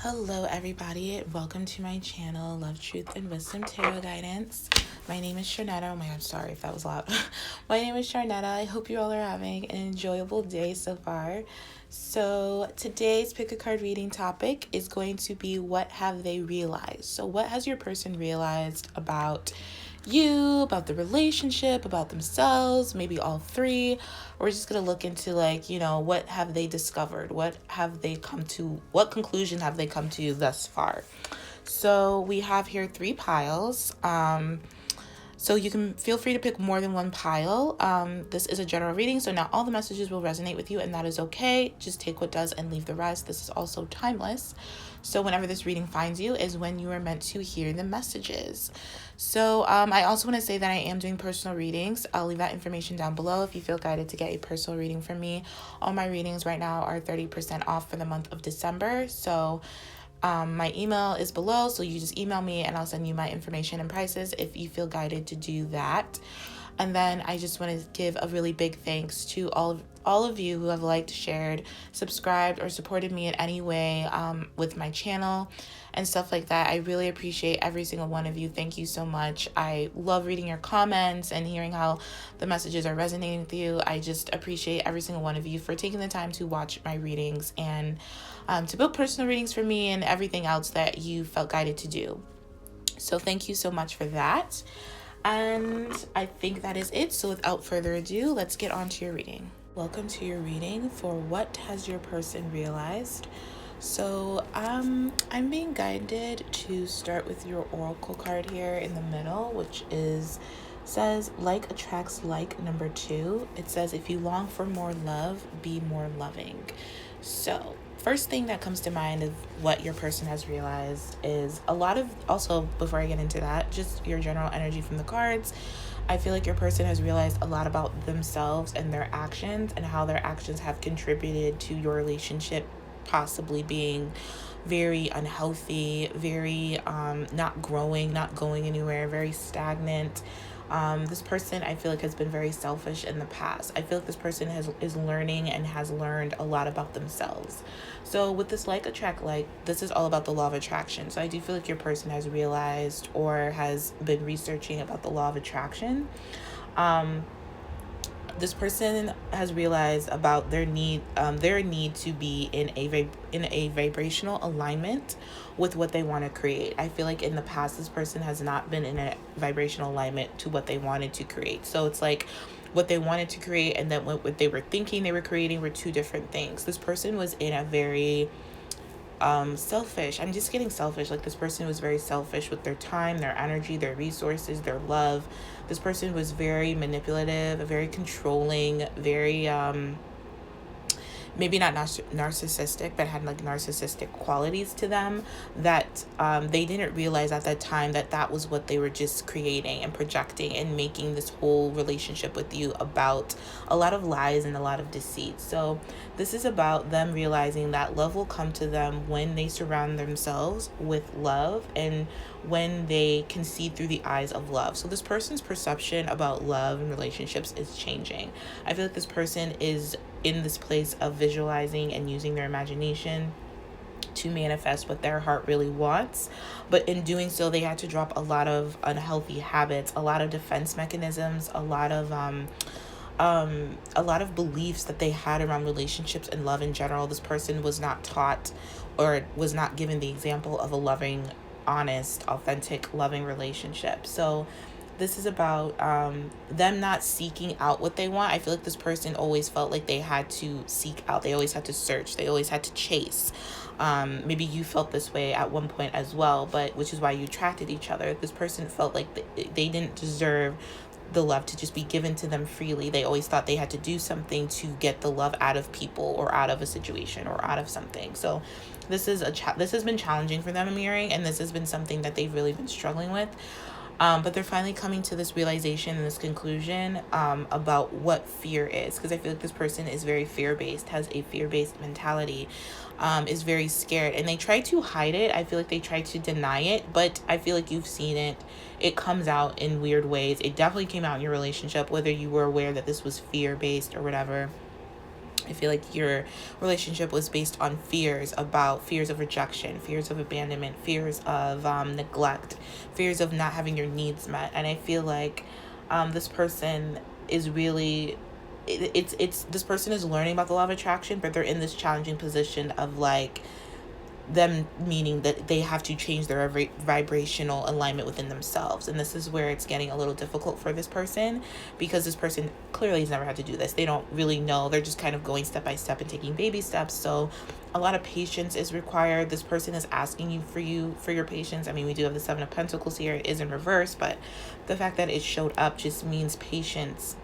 Hello everybody, welcome to my channel, Love, Truth, and Wisdom Tarot Guidance. My name is Sharnetta. Oh my god, sorry if that was loud. My name is Sharnetta. I hope you all are having an enjoyable day so far. So today's pick a card reading topic is going to be what have they realized? So what has your person realized about you, about the relationship, about themselves, maybe all three. We're just going to look into what have they discovered? What conclusion have they come to thus far? So we have here 3 piles. So you can feel free to pick more than one pile. This is a general reading, so not all the messages will resonate with you, and that is okay. Just take what does and leave the rest. This is also timeless. So whenever this reading finds you is when you are meant to hear the messages. So I also want to say that I am doing personal readings. I'll leave that information down below if you feel guided to get a personal reading from me. All my readings right now are 30% off for the month of December. So my email is below, so you just email me and I'll send you my information and prices if you feel guided to do that. And then I just want to give a really big thanks to all of you who have liked, shared, subscribed, or supported me in any way with my channel and stuff like that. I really appreciate every single one of you. Thank you so much. I love reading your comments and hearing how the messages are resonating with you. I just appreciate every single one of you for taking the time to watch my readings and to book personal readings for me and everything else that you felt guided to do. So thank you so much for that. And I think that is it. So without further ado, let's get on to your reading. Welcome to your reading for what has your person realized. So I'm being guided to start with your oracle card here in the middle, which says like attracts like number 2. It says if you long for more love, be more loving. So first thing that comes to mind of what your person has realized is also before I get into that, just your general energy from the cards. I feel like your person has realized a lot about themselves and their actions and how their actions have contributed to your relationship possibly being very unhealthy, very not growing, not going anywhere, very stagnant. This person I feel like has been very selfish in the past. I feel like this person is learning and has learned a lot about themselves. So with this like attract like, this is all about the law of attraction. So I do feel like your person has realized or has been researching about the law of attraction. This person has realized about their need to be in a vibrational alignment with what they want to create. I feel like in the past, this person has not been in a vibrational alignment to what they wanted to create. So it's like what they wanted to create and then what they were thinking they were creating were two different things. This person was in a very selfish. I'm just getting selfish. Like this person was very selfish with their time, their energy, their resources, their love. This person was very manipulative, very controlling, very maybe not narcissistic, but had like narcissistic qualities to them that they didn't realize at that time that was what they were just creating and projecting and making this whole relationship with you about a lot of lies and a lot of deceit. So this is about them realizing that love will come to them when they surround themselves with love and when they can see through the eyes of love. So this person's perception about love and relationships is changing. I feel like this person is in this place of visualizing and using their imagination to manifest what their heart really wants. But in doing so, they had to drop a lot of unhealthy habits, a lot of defense mechanisms, a lot of beliefs that they had around relationships and love in general. This person was not taught or was not given the example of a loving, honest, authentic, loving relationship. So this is about them not seeking out what they want. I feel like this person always felt like they had to seek out. They always had to search. They always had to chase. Maybe you felt this way at one point as well, but which is why you attracted each other. This person felt like they didn't deserve the love to just be given to them freely. They always thought they had to do something to get the love out of people or out of a situation or out of something. So this has been challenging for them, I'm hearing, and this has been something that they've really been struggling with. But they're finally coming to this realization and this conclusion about what fear is. Because I feel like this person is very fear-based, has a fear-based mentality, is very scared. And they try to hide it. I feel like they try to deny it. But I feel like you've seen it. It comes out in weird ways. It definitely came out in your relationship, whether you were aware that this was fear-based or whatever. I feel like your relationship was based on fears of rejection, fears of abandonment, fears of neglect, fears of not having your needs met. And I feel like this person is really, it's this person is learning about the law of attraction, but they're in this challenging position of like, them meaning that they have to change their vibrational alignment within themselves. And this is where it's getting a little difficult for this person, because this person clearly has never had to do this. They don't really know. They're just kind of going step by step and taking baby steps. So a lot of patience is required. This person is asking you for your patience. I mean, we do have the Seven of Pentacles here. It is in reverse, but the fact that it showed up just means patience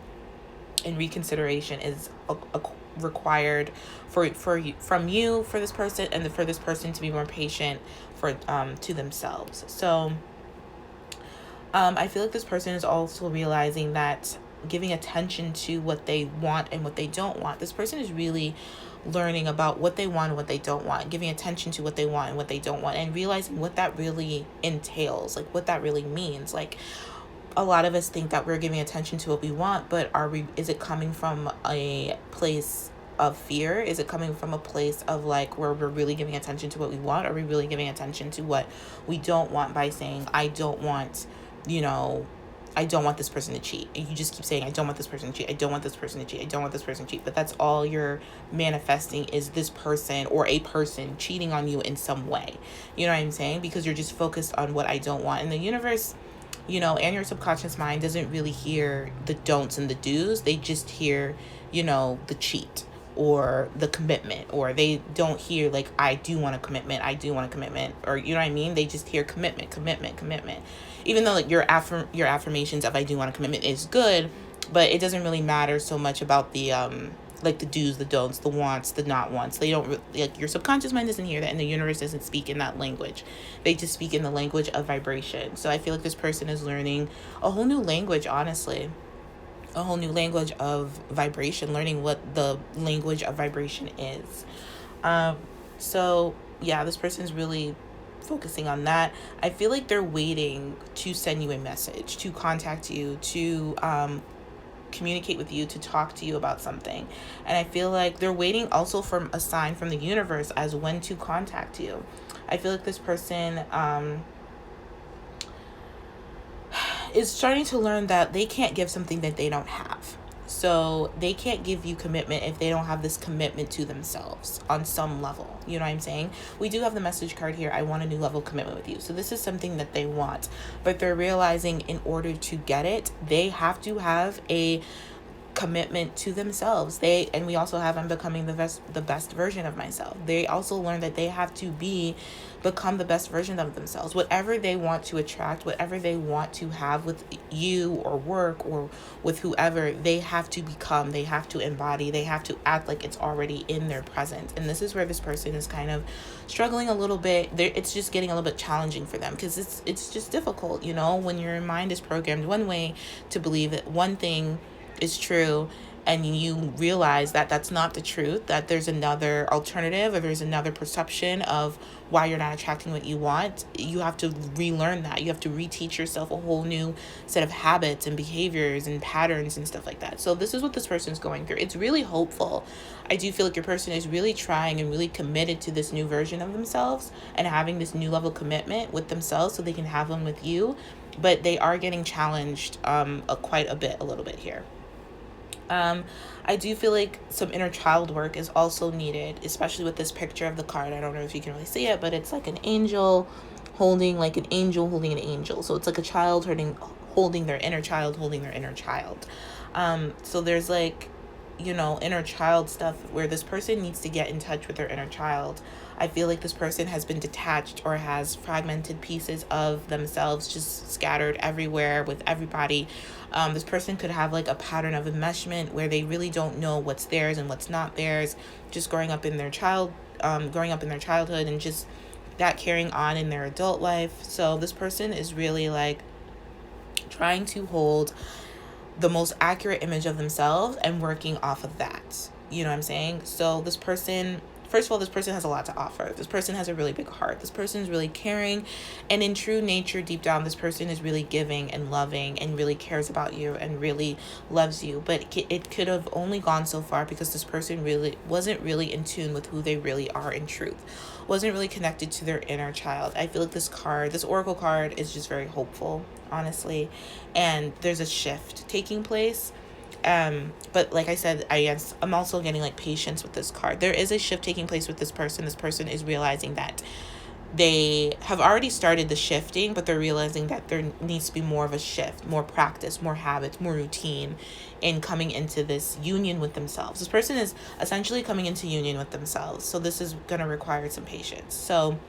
and reconsideration is required from you for this person, and for this person to be more patient for to themselves. So I feel like this person is also realizing that giving attention to what they want and what they don't want. This person is really learning about what they want and what they don't want, giving attention to what they want and what they don't want, and realizing what that really entails, like what that really means. Like, a lot of us think that we're giving attention to what we want, but is it coming from a place of fear? Is it coming from a place of like where we're really giving attention to what we want? Are we really giving attention to what we don't want by saying, I don't want this person to cheat? And you just keep saying, I don't want this person to cheat. I don't want this person to cheat. I don't want this person to cheat. But that's all you're manifesting, is this person or a person cheating on you in some way. You know what I'm saying? Because you're just focused on what I don't want. And the universe, and your subconscious mind doesn't really hear the don'ts and the do's. They just hear, the cheat or the commitment, or they don't hear like, I do want a commitment. I do want a commitment. Or, you know what I mean? They just hear commitment. Even though like your affirmations of I do want a commitment is good, but it doesn't really matter so much about the, like the do's, the don'ts, the wants, the not wants. They don't like, your subconscious mind doesn't hear that, and the universe doesn't speak in that language. They just speak in the language of vibration. So I feel like this person is learning a whole new language, honestly, a whole new language of vibration, learning what the language of vibration is. So yeah, this person's really focusing on that. I feel like they're waiting to send you a message, to contact you, to communicate with you, to talk to you about something. And I feel like they're waiting also for a sign from the universe as when to contact you. I feel like this person is starting to learn that they can't give something that they don't have. So they can't give you commitment if they don't have this commitment to themselves on some level. You know what I'm saying? We do have the message card here. I want a new level of commitment with you. So this is something that they want, but they're realizing in order to get it, they have to have a commitment to themselves. And we also have, I'm becoming the best version of myself. They also learn that they have to become the best version of themselves. Whatever they want to attract, whatever they want to have with you or work or with whoever, they have to become, they have to embody, they have to act like it's already in their presence. And this is where this person is kind of struggling a little bit. It's just getting a little bit challenging for them, because it's just difficult, when your mind is programmed one way to believe that one thing is true, and you realize that that's not the truth, that there's another alternative, or there's another perception of why you're not attracting what you want. You have to relearn that. You have to reteach yourself a whole new set of habits and behaviors and patterns and stuff like that. So this is what this person's going through. It's really hopeful. I do feel like your person is really trying and really committed to this new version of themselves and having this new level commitment with themselves so they can have one with you. But they are getting challenged quite a little bit here. I do feel like some inner child work is also needed, especially with this picture of the card. I don't know if you can really see it, but it's like an angel holding an angel. So it's like a child holding their inner child, So there's like, inner child stuff where this person needs to get in touch with their inner child. I feel like this person has been detached or has fragmented pieces of themselves just scattered everywhere with everybody. This person could have like a pattern of enmeshment where they really don't know what's theirs and what's not theirs, just growing up in their childhood and just that carrying on in their adult life. So this person is really like trying to hold the most accurate image of themselves and working off of that. You know what I'm saying? So this person first of all, this person has a lot to offer. This person has a really big heart. This person is really caring, and in true nature, deep down, this person is really giving and loving and really cares about you and really loves you. But it could have only gone so far because this person really wasn't really in tune with who they really are in truth, wasn't really connected to their inner child. I feel like this oracle card is just very hopeful, honestly, and there's a shift taking place. But like I said, I'm also getting like patience with this card. There is a shift taking place with this person. This person is realizing that they have already started the shifting, but they're realizing that there needs to be more of a shift, more practice, more habits, more routine in coming into this union with themselves. This person is essentially coming into union with themselves. So this is going to require some patience. So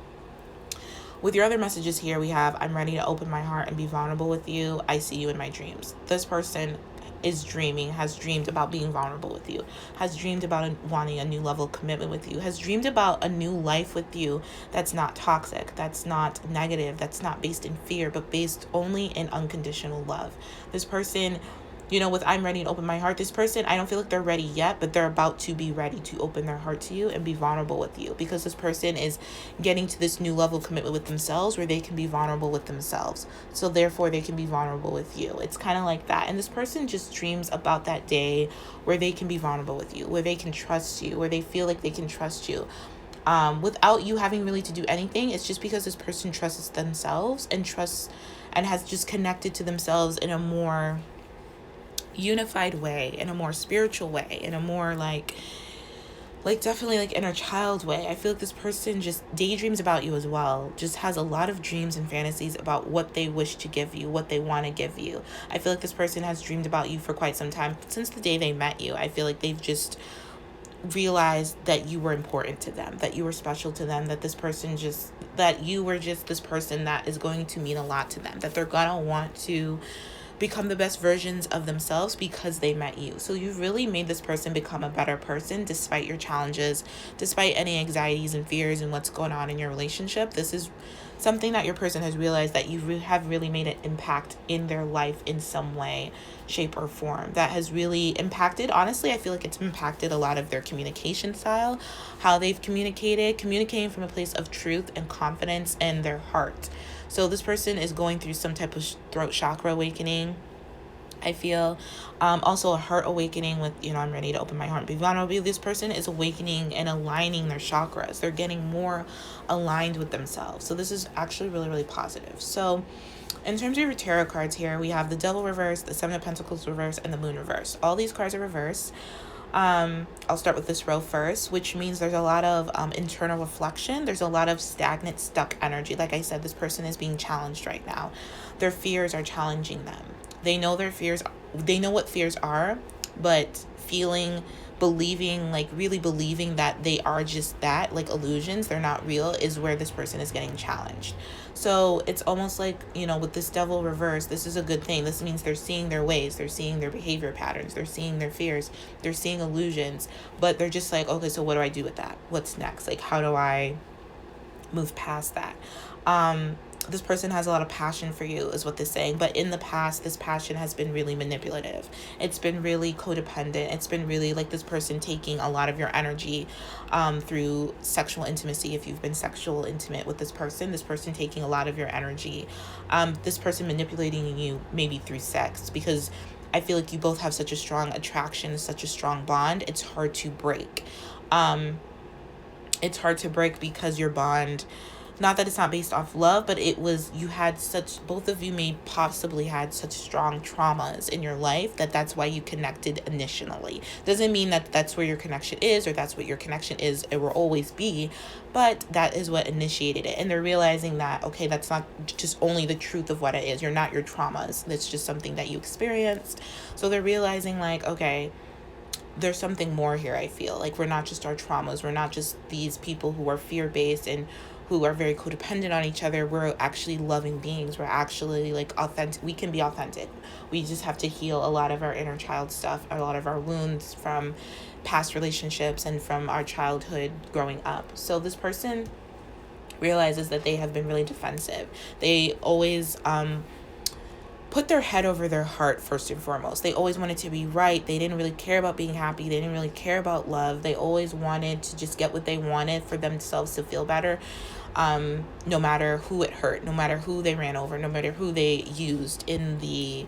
with your other messages here, we have, I'm ready to open my heart and be vulnerable with you. I see you in my dreams. This person has dreamed about being vulnerable with you, has dreamed about wanting a new level of commitment with you, has dreamed about a new life with you that's not toxic, that's not negative, that's not based in fear, but based only in unconditional love. This person, with I'm ready to open my heart, this person, I don't feel like they're ready yet, but they're about to be ready to open their heart to you and be vulnerable with you, because this person is getting to this new level of commitment with themselves where they can be vulnerable with themselves. So therefore they can be vulnerable with you. It's kind of like that. And this person just dreams about that day where they can be vulnerable with you, where they can trust you, where they feel like they can trust you. Without you having really to do anything. It's just because this person trusts themselves and has just connected to themselves in a more unified way, in a more spiritual way, in a more like definitely like inner child way. I feel like this person just daydreams about you as well, just has a lot of dreams and fantasies about what they wish to give you, what they want to give you. I feel like this person has dreamed about you for quite some time, since the day they met you. I feel like they've just realized that you were important to them, that you were special to them, that you were just this person that is going to mean a lot to them, that they're gonna want to become the best versions of themselves because they met you. So you've really made this person become a better person despite your challenges, despite any anxieties and fears and what's going on in your relationship. This is something that your person has realized, that you have really made an impact in their life in some way, shape, or form that has really impacted. Honestly, I feel like it's impacted a lot of their communication style, how they've communicating from a place of truth and confidence in their heart. So this person is going through some type of throat chakra awakening, I feel. Also a heart awakening with, I'm ready to open my heart and be vulnerable. This person is awakening and aligning their chakras. They're getting more aligned with themselves. So this is actually really, really positive. So in terms of your tarot cards here, we have the Devil reverse, the Seven of Pentacles reverse, and the Moon reverse. All these cards are reversed. I'll start with this row first, which means there's a lot of internal reflection. There's a lot of stagnant, stuck energy. Like I said, this person is being challenged right now. Their fears are challenging them. They know what fears are, but really believing that they are just that, like illusions, they're not real, is where this person is getting challenged. So it's almost like, with this Devil reverse, this is a good thing. This means they're seeing their ways, they're seeing their behavior patterns, they're seeing their fears, they're seeing illusions, but they're just like, okay, so what do I do with that? What's next? Like, how do I move past that? This person has a lot of passion for you, is what they're saying. But in the past, this passion has been really manipulative. It's been really codependent. It's been really like this person taking a lot of your energy through sexual intimacy. If you've been sexual intimate with this person taking a lot of your energy. This person manipulating you maybe through sex, because I feel like you both have such a strong attraction, such a strong bond. It's hard to break. It's hard to break because your bond, not that it's not based off love, but both of you may possibly had such strong traumas in your life that's why you connected initially. Doesn't mean that that's where your connection is, or that's what your connection is, it will always be, but that is what initiated it. And they're realizing that, okay, that's not just only the truth of what it is. You're not your traumas. That's just something that you experienced. So they're realizing like, okay, there's something more here. I feel like we're not just our traumas. We're not just these people who are fear-based and who are very codependent on each other. We're actually loving beings. We're actually like authentic. We can be authentic. We just have to heal a lot of our inner child stuff, a lot of our wounds from past relationships and from our childhood growing up. So this person realizes that they have been really defensive. They always put their head over their heart first and foremost. They always wanted to be right. They didn't really care about being happy. They didn't really care about love. They always wanted to just get what they wanted for themselves to feel better. No matter who it hurt, no matter who they ran over, no matter who they used in the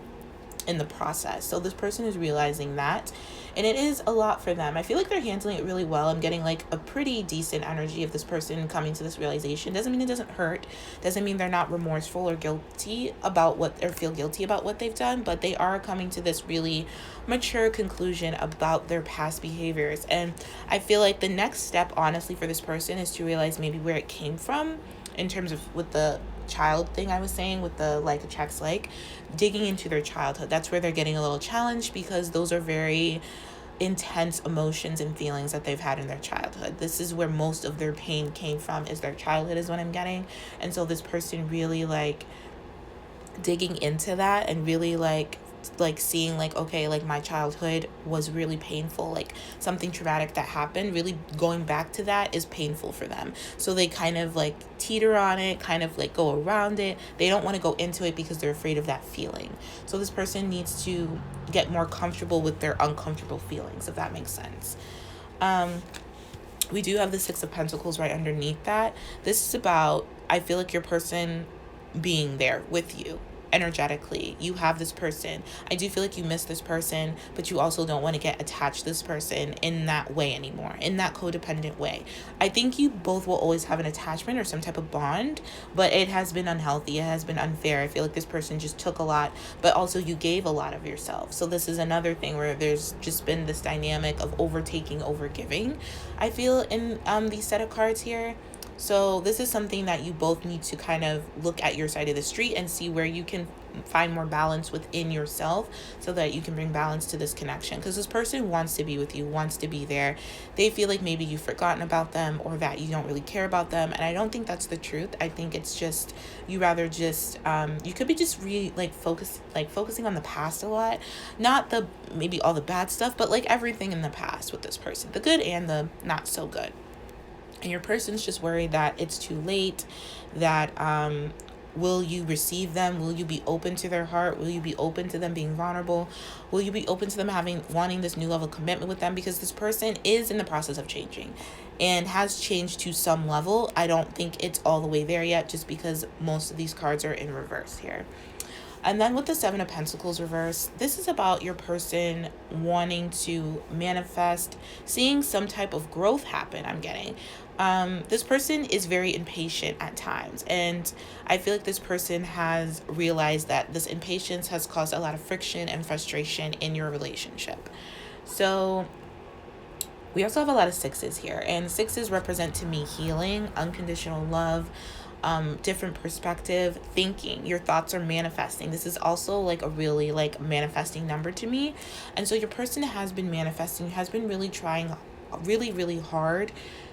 process. So this person is realizing that, and it is a lot for them. I feel like they're handling it really well. I'm getting like a pretty decent energy of this person coming to this realization. Doesn't mean it doesn't hurt. Doesn't mean they're not remorseful or guilty about or feel guilty about what they've done, but they are coming to this really mature conclusion about their past behaviors. And I feel like the next step, honestly, for this person is to realize maybe where it came from in terms of with the child thing I was saying with the like attracts like, digging into their childhood. That's where they're getting a little challenged, because those are very intense emotions and feelings that they've had in their childhood. This is where most of their pain came from, is their childhood, is what I'm getting. And so this person really like digging into that and really like seeing like, okay, like my childhood was really painful, like something traumatic that happened, really going back to that is painful for them. So they kind of like teeter on it, kind of like go around it. They don't want to go into it because they're afraid of that feeling. So this person needs to get more comfortable with their uncomfortable feelings, if that makes sense. We do have the Six of Pentacles right underneath that. This is about, I feel like your person being there with you energetically. You have this person. I do feel like you miss this person, but you also don't want to get attached to this person in that way anymore, in that codependent way. I think you both will always have an attachment or some type of bond, but it has been unhealthy. It has been unfair. I feel like this person just took a lot, but also you gave a lot of yourself. So this is another thing where there's just been this dynamic of overtaking, over giving, I feel, in these set of cards here. So this is something that you both need to kind of look at your side of the street and see where you can find more balance within yourself, so that you can bring balance to this connection. Because this person wants to be with you, wants to be there. They feel like maybe you've forgotten about them, or that you don't really care about them. And I don't think that's the truth. I think it's just, you rather just, you could be just really focusing on the past a lot. Not the, maybe all the bad stuff, but like everything in the past with this person, the good and the not so good. And your person's just worried that it's too late, that will you receive them? Will you be open to their heart? Will you be open to them being vulnerable? Will you be open to them wanting this new level of commitment with them? Because this person is in the process of changing and has changed to some level. I don't think it's all the way there yet, just because most of these cards are in reverse here. And then with the Seven of Pentacles reverse, this is about your person wanting to manifest, seeing some type of growth happen, I'm getting. This person is very impatient at times, and I feel like this person has realized that this impatience has caused a lot of friction and frustration in your relationship. So we also have a lot of sixes here, and sixes represent to me healing, unconditional love, different perspective, thinking. Your thoughts are manifesting. This is also like a really like manifesting number to me. And so your person has been manifesting, has been really trying really hard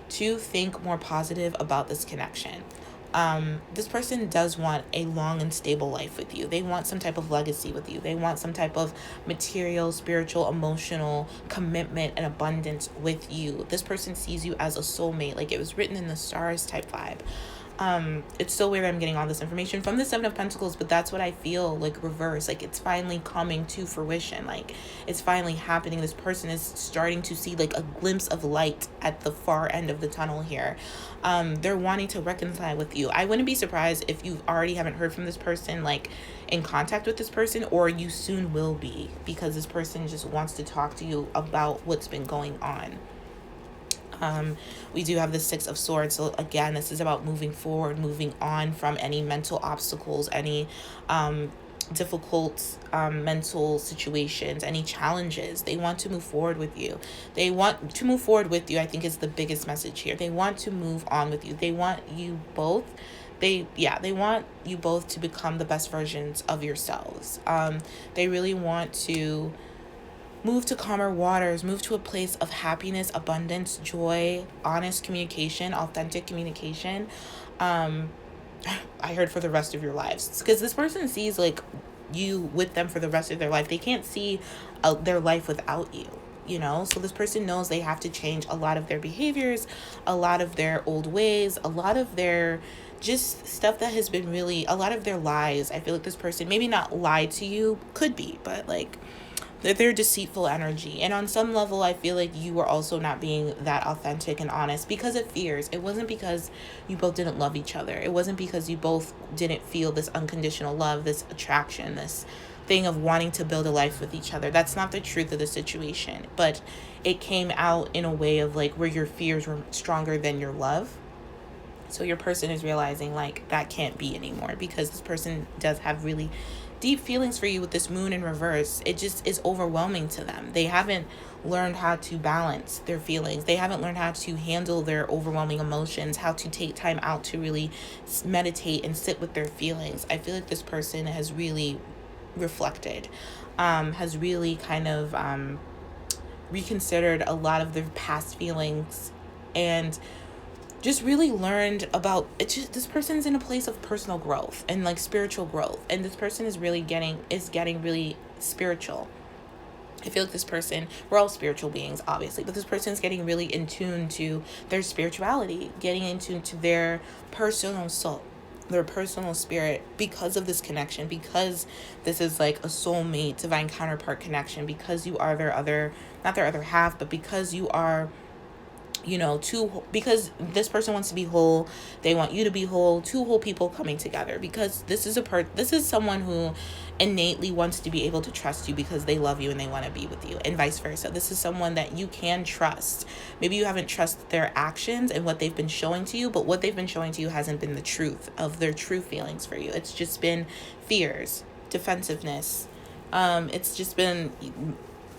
to think more positive about this connection. This person does want a long and stable life with you. They want some type of legacy with you. They want some type of material, spiritual, emotional commitment and abundance with you. This person sees you as a soulmate, like it was written in the stars type vibe. It's so weird I'm getting all this information from the Seven of Pentacles, but that's what I feel like reverse. Like it's finally coming to fruition. Like it's finally happening. This person is starting to see like a glimpse of light at the far end of the tunnel here. They're wanting to reconcile with you. I wouldn't be surprised if you already haven't heard from this person, like in contact with this person, or you soon will be, because this person just wants to talk to you about what's been going on. We do have the Six of Swords. So again, this is about moving forward, moving on from any mental obstacles, any difficult mental situations, any challenges. They want to move forward with you. They want to move forward with you, I think, is the biggest message here. They want to move on with you. They want you both. They want you both to become the best versions of yourselves. They really want to move to calmer waters, move to a place of happiness, abundance, joy, honest communication, authentic communication. I heard for the rest of your lives, because this person sees like you with them for the rest of their life. They can't see their life without you. you know? So this person knows they have to change a lot of their behaviors, a lot of their old ways, a lot of their just stuff that has been really, a lot of their lies. I feel like this person, maybe not lied to you, could be, but like they're deceitful energy. And on some level, I feel like you were also not being that authentic and honest because of fears. It wasn't because you both didn't love each other. It wasn't because you both didn't feel this unconditional love, this attraction, this thing of wanting to build a life with each other. That's not the truth of the situation. But it came out in a way of like where your fears were stronger than your love. So your person is realizing like that can't be anymore because this person does have really deep feelings for you with this moon in reverse. It just is overwhelming to them. They haven't learned how to balance their feelings. They haven't learned how to handle their overwhelming emotions, how to take time out to really meditate and sit with their feelings. I feel like this person has really reflected, has really kind of reconsidered a lot of their past feelings and just really learned about it. Just this person's in a place of personal growth and like spiritual growth, and this person is really getting really spiritual. I feel like this person, we're all spiritual beings obviously, but this person is getting really in tune to their spirituality, getting in tune to their personal soul, their personal spirit, because of this connection, because this is like a soulmate divine counterpart connection, because you are their other, not their other half, but because you are, you know, because this person wants to be whole, they want you to be whole, two whole people coming together, because this is someone who innately wants to be able to trust you because they love you and they want to be with you, and vice versa. This is someone that you can trust. Maybe you haven't trusted their actions and what they've been showing to you, but what they've been showing to you hasn't been the truth of their true feelings for you. It's just been fears, defensiveness. It's just been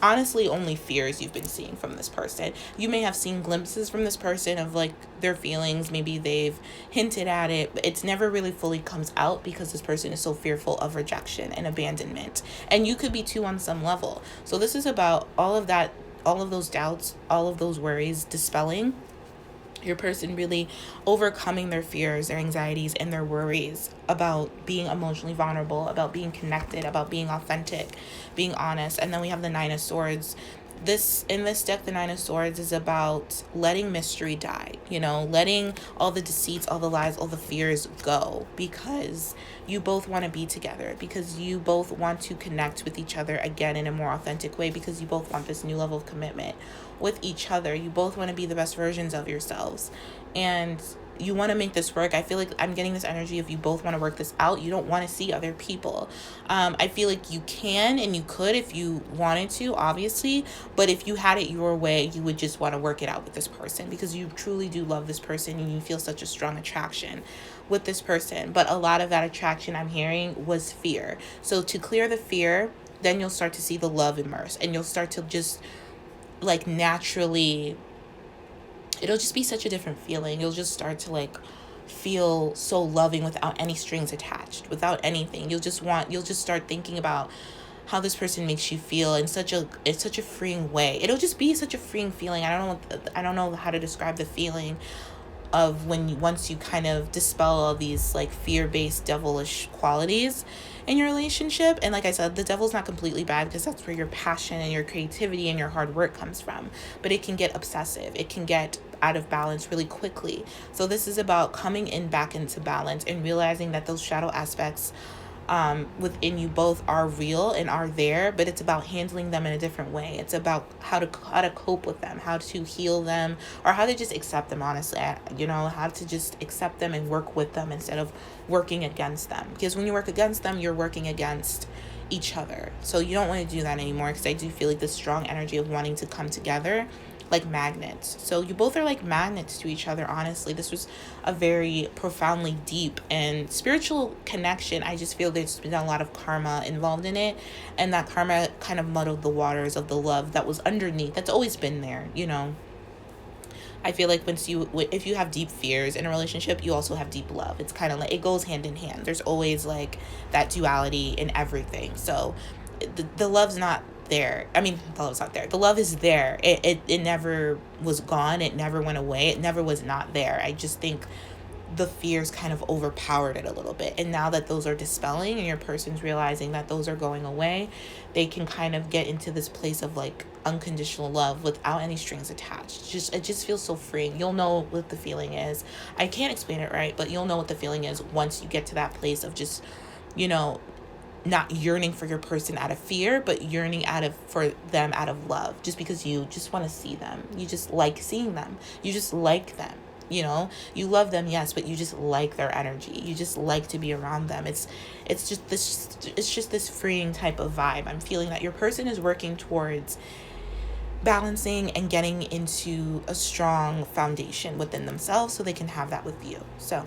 honestly only fears you've been seeing from this person. You may have seen glimpses from this person of like their feelings. Maybe they've hinted at it, but it's never really fully comes out because this person is so fearful of rejection and abandonment. And you could be too on some level. So this is about all of that, all of those doubts, all of those worries dispelling. Your person really overcoming their fears, their anxieties, and their worries about being emotionally vulnerable, about being connected, about being authentic, being honest. And then we have the Nine of Swords. In this deck, the Nine of Swords is about letting mystery die, you know, letting all the deceits, all the lies, all the fears go, because you both want to be together, because you both want to connect with each other again in a more authentic way, because you both want this new level of commitment with each other. You both want to be the best versions of yourselves, and you want to make this work. I feel like I'm getting this energy if you both want to work this out. You don't want to see other people. I feel like you can and you could if you wanted to, obviously, but if you had it your way, you would just want to work it out with this person because you truly do love this person and you feel such a strong attraction with this person. But a lot of that attraction I'm hearing was fear. So to clear the fear, then you'll start to see the love immerse, and you'll start to just like naturally, it'll just be such a different feeling. You'll just start to like feel so loving without any strings attached, without anything. You'll just start thinking about how this person makes you feel in such a freeing way. It'll just be such a freeing feeling. I don't know how to describe the feeling of once you kind of dispel all these like fear-based devilish qualities in your relationship. And like I said, the devil's not completely bad because that's where your passion and your creativity and your hard work comes from, but it can get obsessive, it can get out of balance really quickly. So this is about coming back into balance and realizing that those shadow aspects within you both are real and are there, but it's about handling them in a different way. It's about how to cope with them, how to heal them, or how to just accept them, honestly. How to just accept them and work with them instead of working against them. Because when you work against them, you're working against each other. So you don't want to do that anymore, because I do feel like the strong energy of wanting to come together like magnets. So you both are like magnets to each other, honestly. This was a very profoundly deep and spiritual connection. I just feel there's been a lot of karma involved in it, and that karma kind of muddled the waters of the love that was underneath, that's always been there, you know. I feel like if you have deep fears in a relationship, you also have deep love. It's kind of like, it goes hand in hand. There's always like that duality in everything. So the love's not there. I mean, the love's not there. The love is there. It never was gone. It never went away. It never was not there. I just think the fears kind of overpowered it a little bit. And now that those are dispelling and your person's realizing that those are going away, they can kind of get into this place of like unconditional love without any strings attached. It just feels so freeing. You'll know what the feeling is. I can't explain it right, but you'll know what the feeling is once you get to that place of just, you know, not yearning for your person out of fear, but yearning for them out of love, just because you just want to see them. You just like seeing them. You just like them. You know, you love them, yes, but you just like their energy. You just like to be around them. It's just this freeing type of vibe. I'm feeling that your person is working towards balancing and getting into a strong foundation within themselves so they can have that with you. So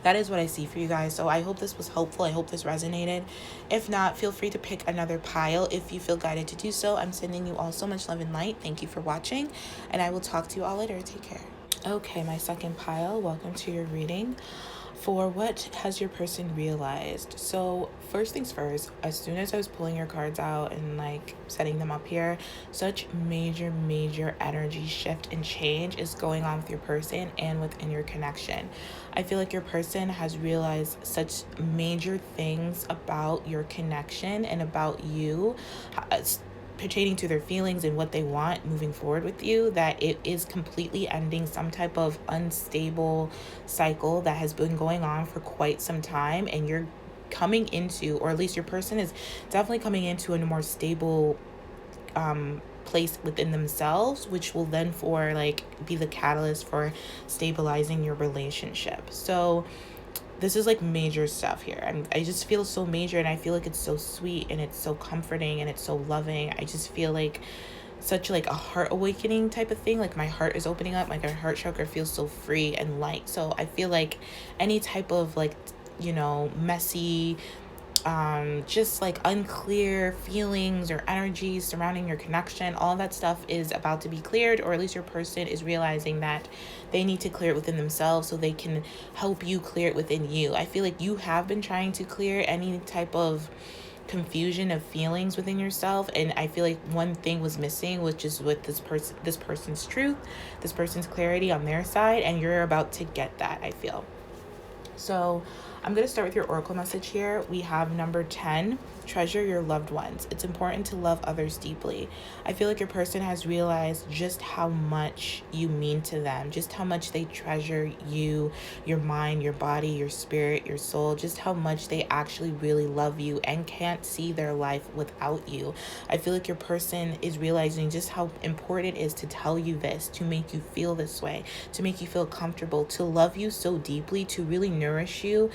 that is what I see for you guys. So I hope this was helpful. I hope this resonated. If not, feel free to pick another pile if you feel guided to do so. I'm sending you all so much love and light. Thank you for watching, and I will talk to you all later. Take care. Okay, my second pile, welcome to your reading for what has your person realized. So first things first, as soon as I was pulling your cards out and like setting them up here, such major energy shift and change is going on with your person and within your connection. I feel like your person has realized such major things about your connection and about you, pertaining to their feelings and what they want moving forward with you, that it is completely ending some type of unstable cycle that has been going on for quite some time, and you're coming into, or at least your person is definitely coming into, a more stable place within themselves, which will then be the catalyst for stabilizing your relationship. So this is like major stuff here. I just feel so major, and I feel like it's so sweet and it's so comforting and it's so loving. I just feel like such like a heart awakening type of thing. Like my heart is opening up, like our heart chakra feels so free and light. So I feel like any type of like, you know, messy, just like unclear feelings or energies surrounding your connection, all that stuff is about to be cleared, or at least your person is realizing that they need to clear it within themselves so they can help you clear it within you. I feel like you have been trying to clear any type of confusion of feelings within yourself, and I feel like one thing was missing, which is with this person's truth, this person's clarity on their side, and you're about to get that, I feel. So I'm going to start with your oracle message here. We have number 10, treasure your loved ones. It's important to love others deeply. I feel like your person has realized just how much you mean to them, just how much they treasure you, your mind, your body, your spirit, your soul, just how much they actually really love you and can't see their life without you. I feel like your person is realizing just how important it is to tell you this, to make you feel this way, to make you feel comfortable, to love you so deeply, to really nourish you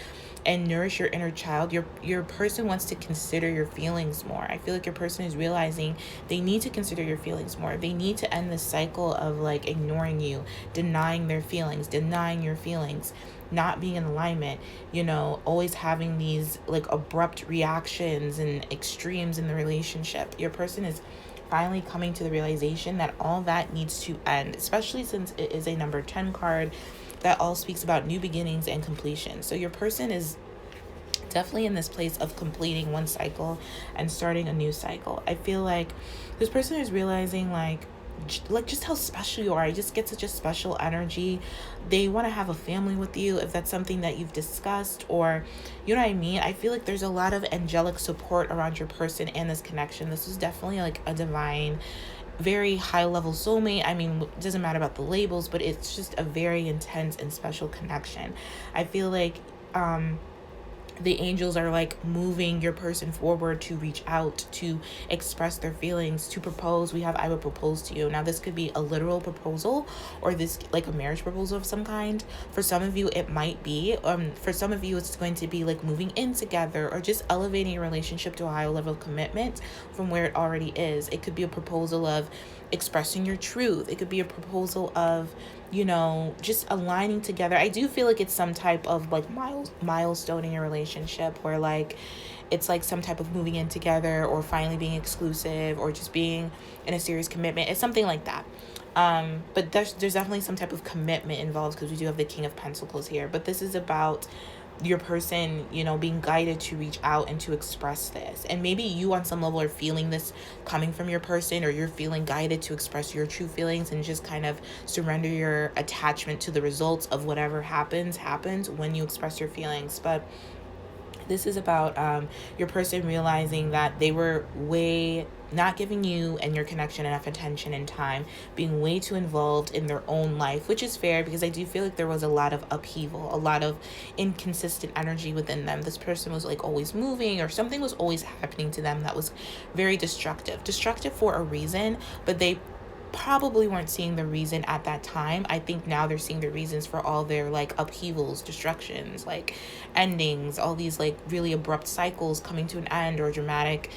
and nourish your inner child. Your person wants to consider your feelings more. I feel like your person is realizing they need to consider your feelings more. They need to end the cycle of like ignoring you, denying their feelings, denying your feelings, not being in alignment, you know, always having these like abrupt reactions and extremes in the relationship. Your person is finally coming to the realization that all that needs to end, especially since it is a number 10 card that all speaks about new beginnings and completion. So your person is definitely in this place of completing one cycle and starting a new cycle. I feel like this person is realizing like just how special you are. You just get such a special energy. They want to have a family with you if that's something that you've discussed, or you know what I mean. I feel like there's a lot of angelic support around your person and this connection. This is definitely like a divine, very high level soulmate. I mean, it doesn't matter about the labels, but it's just a very intense and special connection. I feel like the angels are like moving your person forward to reach out, to express their feelings, to propose. We have I will propose to you. Now this could be a literal proposal, or this like a marriage proposal of some kind. For some of you it might be, for some of you it's going to be like moving in together, or just elevating your relationship to a higher level of commitment from where it already is. It could be a proposal of expressing your truth. It could be a proposal of, you know, just aligning together. I do feel like it's some type of like milestone in your relationship, where like it's like some type of moving in together, or finally being exclusive, or just being in a serious commitment. It's something like that. But there's definitely some type of commitment involved, because we do have the King of Pentacles here. But this is about your person, you know, being guided to reach out and to express this. And maybe you on some level are feeling this coming from your person, or you're feeling guided to express your true feelings and just kind of surrender your attachment to the results of whatever happens when you express your feelings. But this is about your person realizing that they were way not giving you and your connection enough attention and time, being way too involved in their own life, which is fair because I do feel like there was a lot of upheaval, a lot of inconsistent energy within them. This person was like always moving, or something was always happening to them that was very destructive for a reason, but they probably weren't seeing the reason at that time. I think now they're seeing the reasons for all their like upheavals, destructions, like endings, all these like really abrupt cycles coming to an end, or dramatic,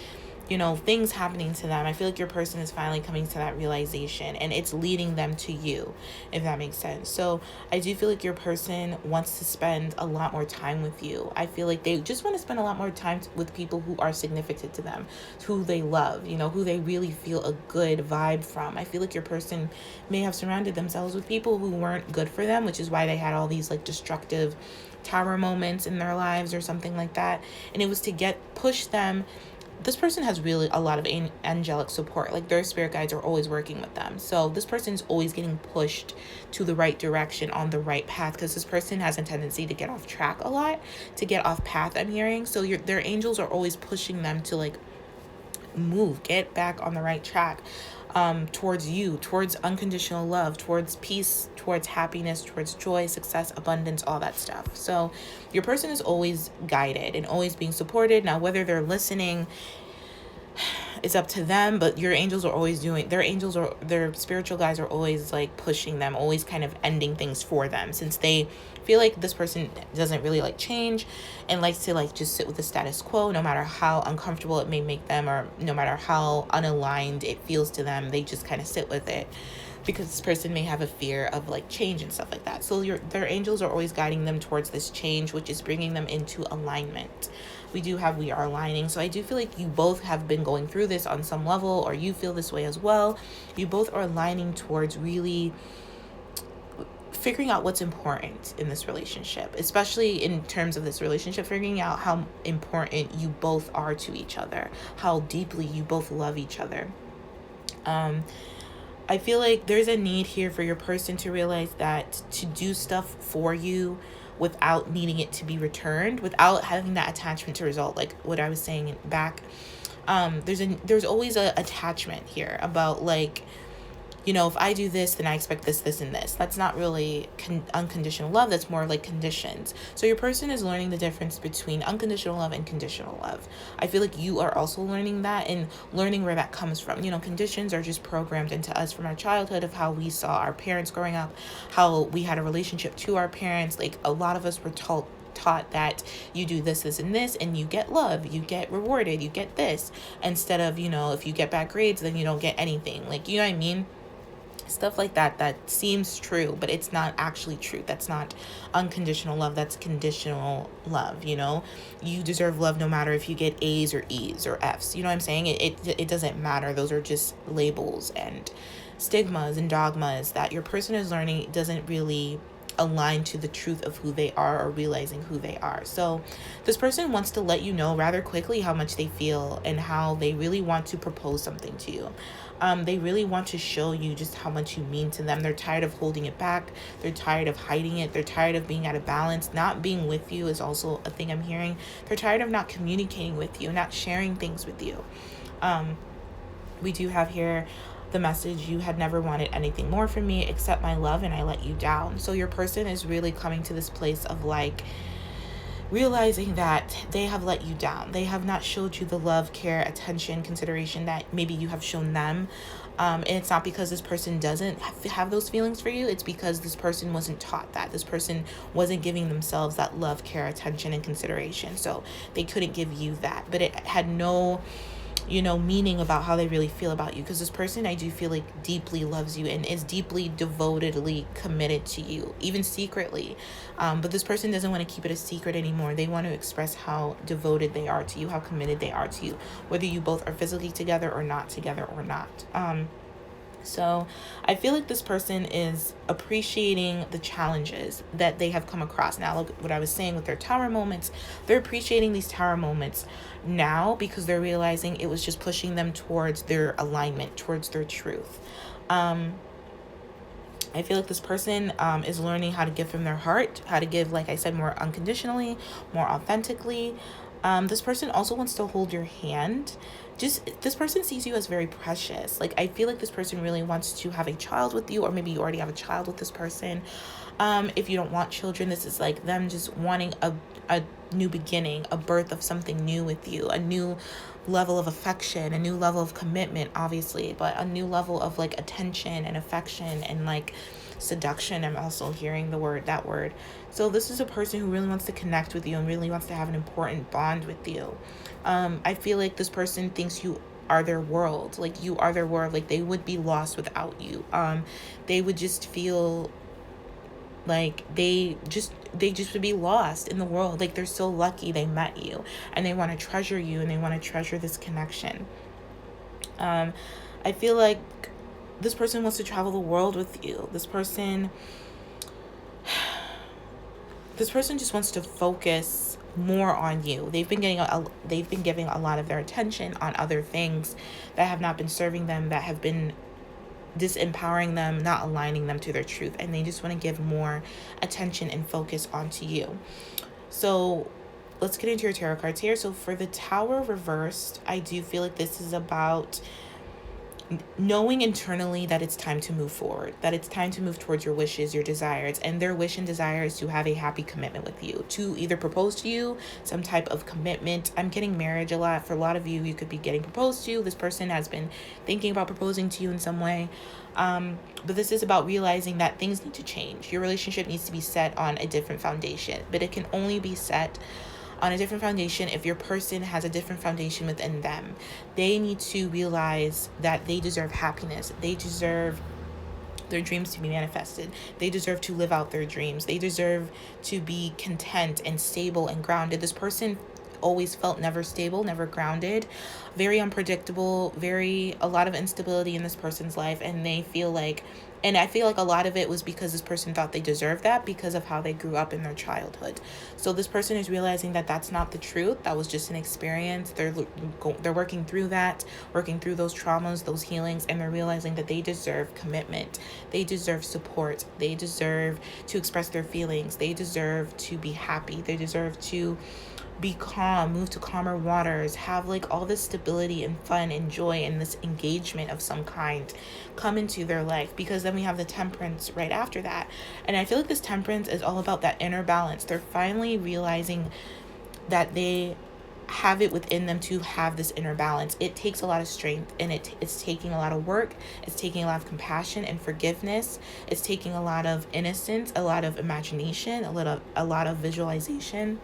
you know, things happening to them. I feel like your person is finally coming to that realization, and it's leading them to you, if that makes sense. So I do feel like your person wants to spend a lot more time with you. I feel like they just want to spend a lot more time with people who are significant to them, who they love, you know, who they really feel a good vibe from. I feel like your person may have surrounded themselves with people who weren't good for them, which is why they had all these like destructive tower moments in their lives or something like that. And it was to push them. This person has really a lot of angelic support. Like their spirit guides are always working with them. So this person's always getting pushed to the right direction, on the right path, because this person has a tendency to get off track a lot, to get off path, I'm hearing. So their angels are always pushing them to like get back on the right track, towards you, towards unconditional love, towards peace, towards happiness, towards joy, success, abundance, all that stuff. So your person is always guided and always being supported. Now, whether they're listening, it's up to them, but your angels are always their spiritual guides are always like pushing them, always kind of ending things for them, since they feel like this person doesn't really like change and likes to like just sit with the status quo, no matter how uncomfortable it may make them, or no matter how unaligned it feels to them. They just kind of sit with it because this person may have a fear of like change and stuff like that. So their angels are always guiding them towards this change, which is bringing them into alignment. We are aligning. So I do feel like you both have been going through this on some level, or you feel this way as well. You both are aligning towards really figuring out what's important in this relationship, especially in terms of this relationship, figuring out how important you both are to each other, how deeply you both love each other. I feel like there's a need here for your person to realize that to do stuff for you without needing it to be returned, without having that attachment to result, like what I was saying back, there's always a attachment here about like, you know, if I do this, then I expect this, this, and this. That's not really unconditional love. That's more like conditions. So your person is learning the difference between unconditional love and conditional love. I feel like you are also learning that, and learning where that comes from. You know, conditions are just programmed into us from our childhood, of how we saw our parents growing up, how we had a relationship to our parents. Like a lot of us were taught that you do this, this, and this, and you get love, you get rewarded, you get this, instead of, you know, if you get bad grades, then you don't get anything. Like, you know what I mean? Stuff like that seems true, but it's not actually true. That's not unconditional love. That's conditional love. You know, you deserve love no matter if you get A's or E's or F's. You know what I'm saying? It doesn't matter. Those are just labels and stigmas and dogmas that your person is learning doesn't really align to the truth of who they are, or realizing who they are. So this person wants to let you know rather quickly how much they feel and how they really want to propose something to you. They really want to show you just how much you mean to them. They're tired of holding it back. They're tired of hiding it. They're tired of being out of balance. Not being with you is also a thing I'm hearing. They're tired of not communicating with you, not sharing things with you. We do have here the message: you had never wanted anything more from me except my love, and I let you down. So your person is really coming to this place of like realizing that they have let you down. They have not showed you the love, care, attention, consideration that maybe you have shown them. And it's not because this person doesn't have those feelings for you. It's because this person wasn't taught that. This person wasn't giving themselves that love, care, attention, and consideration. So they couldn't give you that. But it had no, you know, meaning about how they really feel about you, because this person, I do feel like, deeply loves you and is deeply devotedly committed to you, even secretly. But this person doesn't want to keep it a secret anymore. They want to express how devoted they are to you, how committed they are to you, whether you both are physically together or not together or not. So I feel like this person is appreciating the challenges that they have come across. Now, look what I was saying with their tower moments. They're appreciating these tower moments now because they're realizing it was just pushing them towards their alignment, towards their truth. I feel like this person is learning how to give from their heart, how to give, like I said, more unconditionally, more authentically. This person also wants to hold your hand. This person sees you as very precious. Like, I feel like this person really wants to have a child with you, or maybe you already have a child with this person. If you don't want children, this is like them just wanting a new beginning, a birth of something new with you, a new level of affection, a new level of commitment, obviously, but a new level of like attention and affection and like seduction. I'm also hearing that word. So this is a person who really wants to connect with you and really wants to have an important bond with you. I feel like this person thinks you are their world. Like, you are their world. Like, they would be lost without you. They would just feel like they just would be lost in the world. Like, they're so lucky they met you, and they want to treasure you, and they want to treasure this connection. I feel like this person wants to travel the world with you. This person just wants to focus more on you. They've been giving a lot of their attention on other things that have not been serving them, that have been disempowering them, not aligning them to their truth, and they just want to give more attention and focus onto you. So let's get into your tarot cards here. So for the Tower reversed, I do feel like this is about knowing internally that it's time to move forward, that it's time to move towards your wishes, your desires, and their wish and desire is to have a happy commitment with you, to either propose to you, some type of commitment. I'm getting marriage a lot. For a lot of you, you could be getting proposed to. This person has been thinking about proposing to you in some way. But this is about realizing that things need to change. Your relationship needs to be set on a different foundation, but it can only be set on a different foundation if your person has a different foundation within them. They need to realize that they deserve happiness. They deserve their dreams to be manifested. They deserve to live out their dreams. They deserve to be content and stable and grounded. This person always felt never stable, never grounded, very unpredictable, a lot of instability in this person's life, and I feel like a lot of it was because this person thought they deserved that because of how they grew up in their childhood. So this person is realizing that that's not the truth. That was just an experience. They're working through that, working through those traumas, those healings, and they're realizing that they deserve commitment. They deserve support. They deserve to express their feelings. They deserve to be happy. They deserve to be calm, move to calmer waters, have like all this stability and fun and joy and this engagement of some kind come into their life, because then we have the Temperance right after that. And I feel like this Temperance is all about that inner balance. They're finally realizing that they have it within them to have this inner balance. It takes a lot of strength, and it's taking a lot of work. It's taking a lot of compassion and forgiveness. It's taking a lot of innocence, a lot of imagination, a lot of visualization,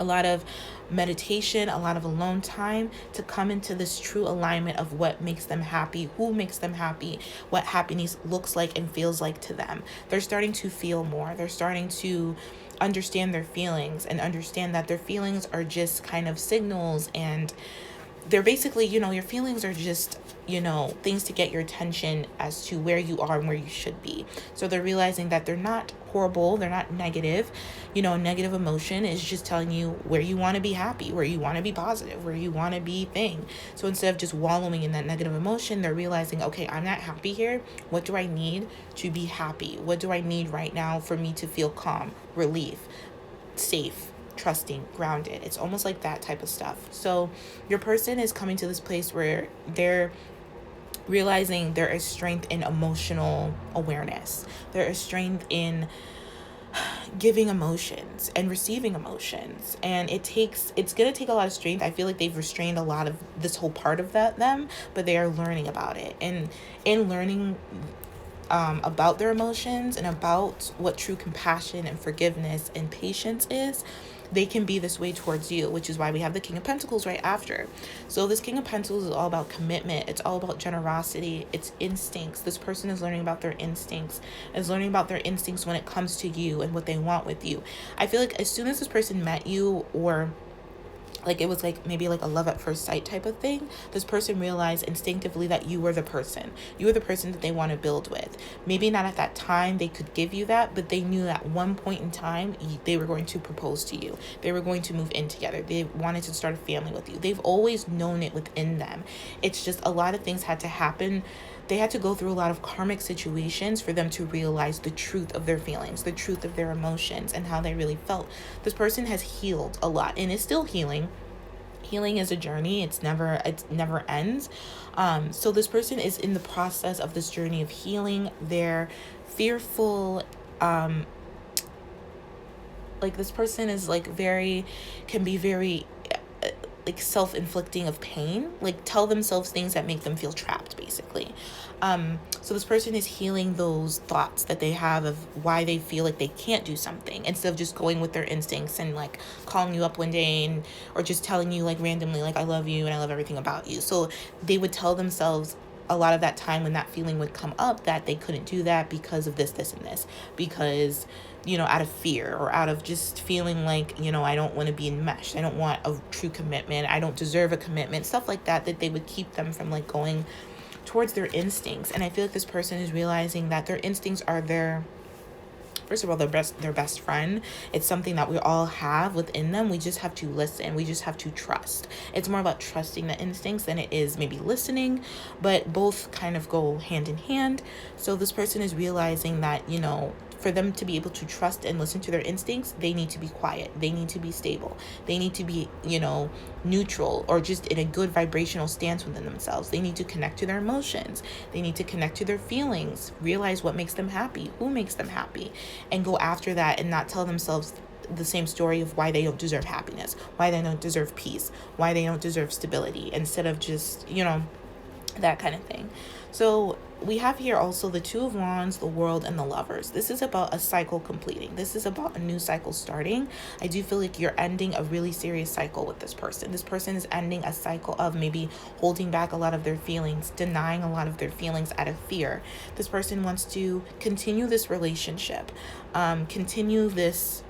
a lot of meditation, a lot of alone time to come into this true alignment of what makes them happy, who makes them happy, what happiness looks like and feels like to them. They're starting to feel more. They're starting to understand their feelings and understand that their feelings are just kind of signals, and they're basically, your feelings are just, things to get your attention as to where you are and where you should be. So they're realizing that they're not horrible, they're not negative. Negative emotion is just telling you where you want to be happy, where you want to be positive, where you want to be thing. So instead of just wallowing in that negative emotion, they're realizing, okay, I'm not happy here. What do I need to be happy? What do I need right now for me to feel calm, relief, safe, trusting, grounded? It's almost like that type of stuff. So your person is coming to this place where they're realizing there is strength in emotional awareness. There is strength in giving emotions and receiving emotions, and it's going to take a lot of strength. I feel like they've restrained a lot of this whole part of them, but they are learning about it, and in learning about their emotions and about what true compassion and forgiveness and patience is, they can be this way towards you, which is why we have the King of Pentacles right after. So this King of Pentacles is all about commitment. It's all about generosity. It's instincts. This person is learning about their instincts, when it comes to you and what they want with you. I feel like as soon as this person met you, or like it was like maybe like a love at first sight type of thing. This person realized instinctively that you were the person. You were the person that they want to build with. Maybe not at that time they could give you that, but they knew at one point in time they were going to propose to you. They were going to move in together. They wanted to start a family with you. They've always known it within them. It's just a lot of things had to happen. They had to go through a lot of karmic situations for them to realize the truth of their feelings, the truth of their emotions, and how they really felt. This person has healed a lot and is still healing. Healing is a journey. It never ends. So this person is in the process of this journey of healing. They're fearful. Like this person is like can be very like self-inflicting of pain, like tell themselves things that make them feel trapped, basically. So this person is healing those thoughts that they have of why they feel like they can't do something, instead of just going with their instincts and like calling you up one day or just telling you like randomly like I love you and I love everything about you. So they would tell themselves a lot of that time when that feeling would come up that they couldn't do that because of this, and this, because, out of fear or out of just feeling like, I don't want to be enmeshed. I don't want a true commitment. I don't deserve a commitment, stuff like that they would keep them from like going towards their instincts. And I feel like this person is realizing that their instincts are first of all, their best friend. It's something that we all have within them. We just have to listen. We just have to trust. It's more about trusting the instincts than it is maybe listening, but both kind of go hand in hand. So this person is realizing that, for them to be able to trust and listen to their instincts, they need to be quiet. They need to be stable. They need to be, neutral or just in a good vibrational stance within themselves. They need to connect to their emotions. They need to connect to their feelings, realize what makes them happy, who makes them happy, and go after that and not tell themselves the same story of why they don't deserve happiness, why they don't deserve peace, why they don't deserve stability, instead of just, that kind of thing. So we have here also the Two of Wands, the World, and the Lovers. This is about a cycle completing. This is about a new cycle starting. I do feel like you're ending a really serious cycle with this person. This person is ending a cycle of maybe holding back a lot of their feelings, denying a lot of their feelings out of fear. This person wants to continue this relationship, continue this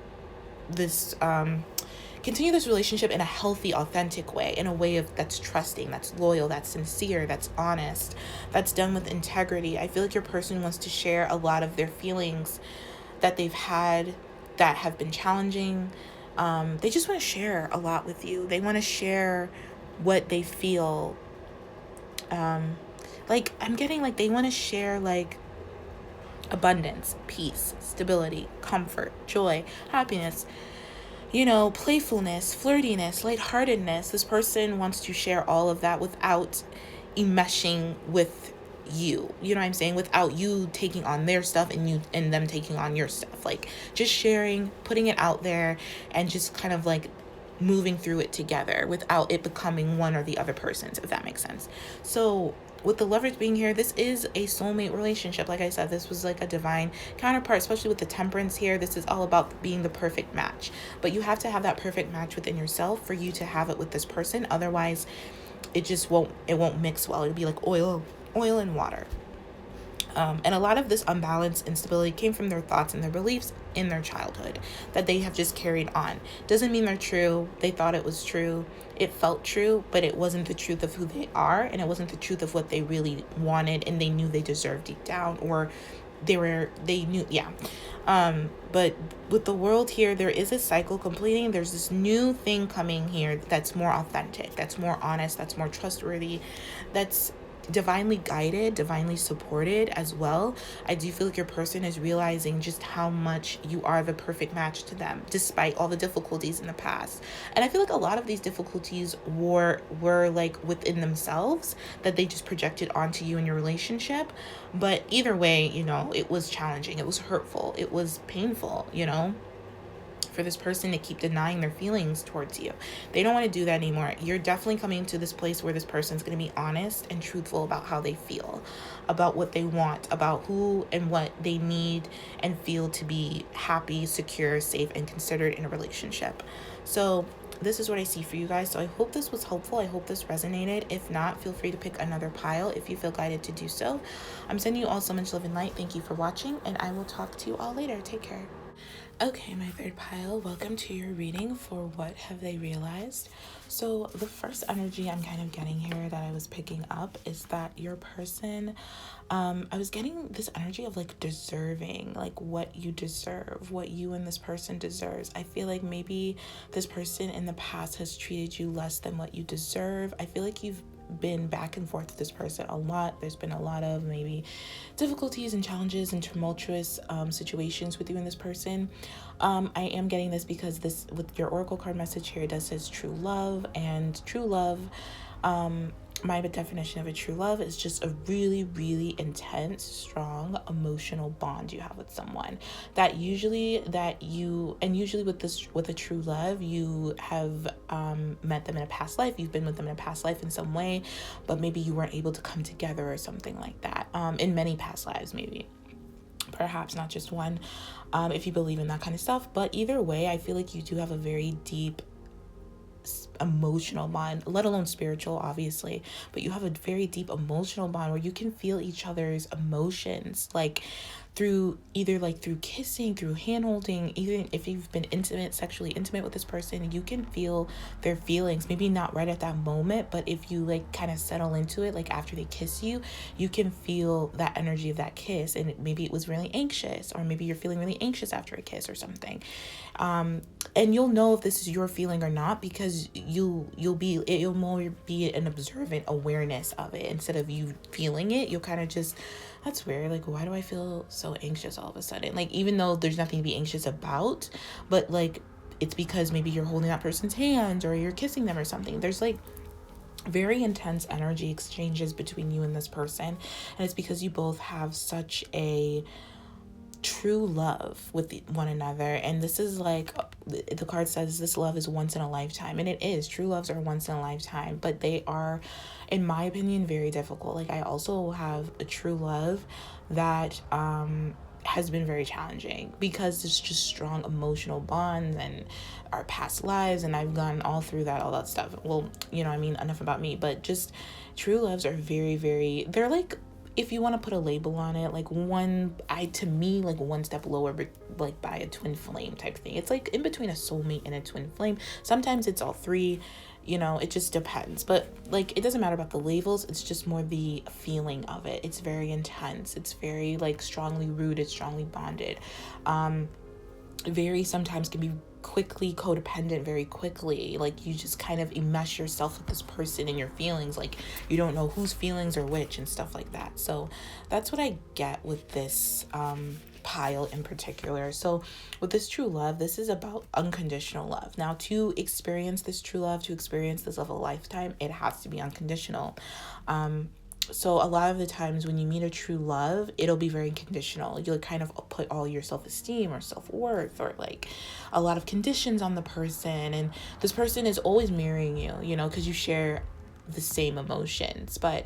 relationship in a healthy, authentic way, in a way that's trusting, that's loyal, that's sincere, that's honest, that's done with integrity. I feel like your person wants to share a lot of their feelings that they've had that have been challenging. They just want to share a lot with you. They want to share what they feel. Like I'm getting like they want to share like abundance, peace, stability, comfort, joy, happiness, playfulness, flirtiness, lightheartedness. This person wants to share all of that without enmeshing with you. You know what I'm saying? Without you taking on their stuff and them taking on your stuff. Like just sharing, putting it out there, and just kind of like moving through it together without it becoming one or the other person's, if that makes sense. So with the Lovers being here, this is a soulmate relationship. Like I said, this was like a divine counterpart, especially with the Temperance here. This is all about being the perfect match. But you have to have that perfect match within yourself for you to have it with this person. Otherwise, it won't mix well. It'll be like oil and water. And a lot of this unbalance, instability came from their thoughts and their beliefs in their childhood that they have just carried on. Doesn't mean they're true. They thought it was true. It felt true, but it wasn't the truth of who they are, and it wasn't the truth of what they really wanted and they knew they deserved deep down, or they knew, yeah. But with the World here, there is a cycle completing. There's this new thing coming here that's more authentic, that's more honest, that's more trustworthy, that's divinely guided, divinely supported as well. I do feel like your person is realizing just how much you are the perfect match to them, despite all the difficulties in the past. And I feel like a lot of these difficulties were like within themselves that they just projected onto you in your relationship. But either way, it was challenging, it was hurtful, it was painful, for this person to keep denying their feelings towards you. They don't want to do that anymore. You're definitely coming to this place where this person's going to be honest and truthful about how they feel, about what they want, about who and what they need and feel to be happy, secure, safe, and considered in a relationship. So this is what I see for you guys. So I hope this was helpful. I hope this resonated. If not, feel free to pick another pile if you feel guided to do so. I'm sending you all so much love and light. Thank you for watching, and I will talk to you all later. Take care. Okay, my third pile, welcome to your reading for What Have They Realized? So, the first energy I'm kind of getting here that I was picking up is that your person, I was getting this energy of like deserving, like what you deserve, what you and this person deserves. I feel like maybe this person in the past has treated you less than what you deserve. I feel like you've been back and forth with this person a lot. There's been a lot of maybe difficulties and challenges and tumultuous situations with you and this person. I am getting this because this, with your oracle card message here, it does says true love, and true love, my definition of a true love is just a really, really intense, strong emotional bond you have with someone usually with a true love, you have met them in a past life, you've been with them in a past life in some way, but maybe you weren't able to come together or something like that, in many past lives, maybe perhaps not just one, if you believe in that kind of stuff. But either way, I feel like you do have a very deep emotional bond, let alone spiritual, obviously, but you have a very deep emotional bond where you can feel each other's emotions, like through kissing, through hand holding. Even if you've been sexually intimate with this person, you can feel their feelings, maybe not right at that moment, but if you like kind of settle into it, like after they kiss you, you can feel that energy of that kiss, and maybe it was really anxious, or maybe you're feeling really anxious after a kiss or something. And you'll know if this is your feeling or not, because you'll more be an observant awareness of it instead of you feeling it. You'll kind of just, that's weird, like, why do I feel so anxious all of a sudden? Like, even though there's nothing to be anxious about, but like it's because maybe you're holding that person's hand or you're kissing them or something. There's like very intense energy exchanges between you and this person, and it's because you both have such a true love with one another. And this is like, the card says this love is once in a lifetime, and it is. True loves are once in a lifetime, but they are, in my opinion, very difficult. Like, I also have a true love that has been very challenging because it's just strong emotional bonds and our past lives, and I've gone all through that, all that stuff. Well, I mean, enough about me, but just true loves are very, very, they're like, if you want to put a label on it, like one step lower, but like by a twin flame type thing. It's like in between a soulmate and a twin flame. Sometimes it's all three, it just depends. But like, it doesn't matter about the labels. It's just more the feeling of it. It's very intense. It's very like strongly rooted, strongly bonded. Very sometimes can be quickly codependent very quickly. Like, you just kind of enmesh yourself with this person and your feelings, like you don't know whose feelings are which and stuff like that. So that's what I get with this pile in particular. So with this true love, this is about unconditional love. Now, to experience this true love, to experience this love of a lifetime, it has to be unconditional. So a lot of the times when you meet a true love, it'll be very conditional. You'll kind of put all your self-esteem or self-worth or like a lot of conditions on the person. And this person is always mirroring you, because you share the same emotions, but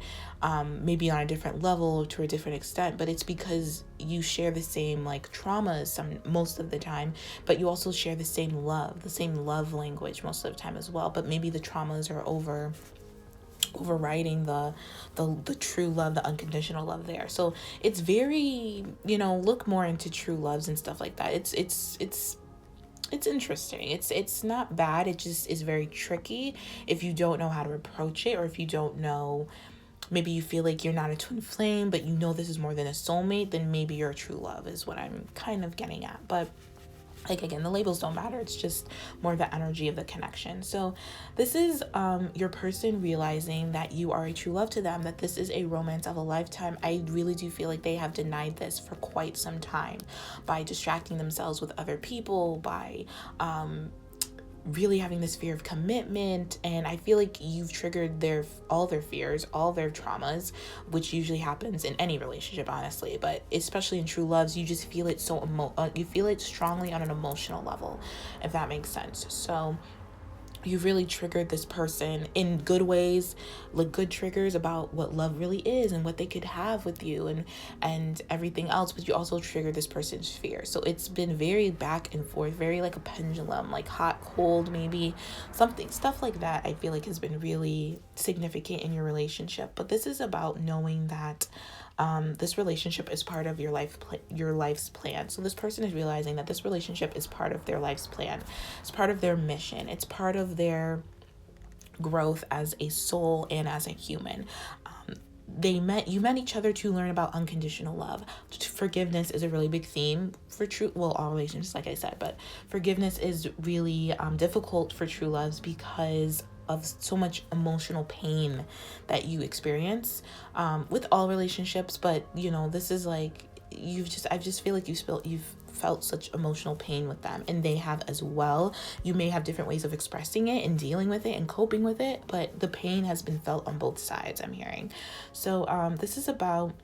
maybe on a different level to a different extent. But it's because you share the same like traumas most of the time, but you also share the same love language most of the time as well. But maybe the traumas are overriding the true love, the unconditional love there. So it's very, look more into true loves and stuff like that. It's interesting. It's not bad. It just is very tricky if you don't know how to approach it, or if you don't know, maybe you feel like you're not a twin flame, but this is more than a soulmate, then maybe you're a true love is what I'm kind of getting at. But like, again, the labels don't matter. It's just more the energy of the connection. So this is your person realizing that you are a true love to them, that this is a romance of a lifetime. I really do feel like they have denied this for quite some time by distracting themselves with other people, by really having this fear of commitment. And I feel like you've triggered all their fears, all their traumas, which usually happens in any relationship, honestly, but especially in true loves, you just feel it you feel it strongly on an emotional level, if that makes sense. So you've really triggered this person in good ways, like good triggers about what love really is and what they could have with you and everything else, but you also triggered this person's fear. So it's been very back and forth, very like a pendulum, like hot, cold, maybe stuff like that. I feel like has been really significant in your relationship. But this is about knowing that This relationship is part of your life's plan. So this person is realizing that this relationship is part of their life's plan. It's part of their mission. It's part of their growth as a soul and as a human. You met each other to learn about unconditional love. Forgiveness is a really big theme for all relationships, like I said, but forgiveness is really difficult for true loves because of so much emotional pain that you experience with all relationships. But this is like I just feel like you've felt such emotional pain with them, and they have as well. You may have different ways of expressing it and dealing with it and coping with it, but the pain has been felt on both sides, I'm hearing. So this is about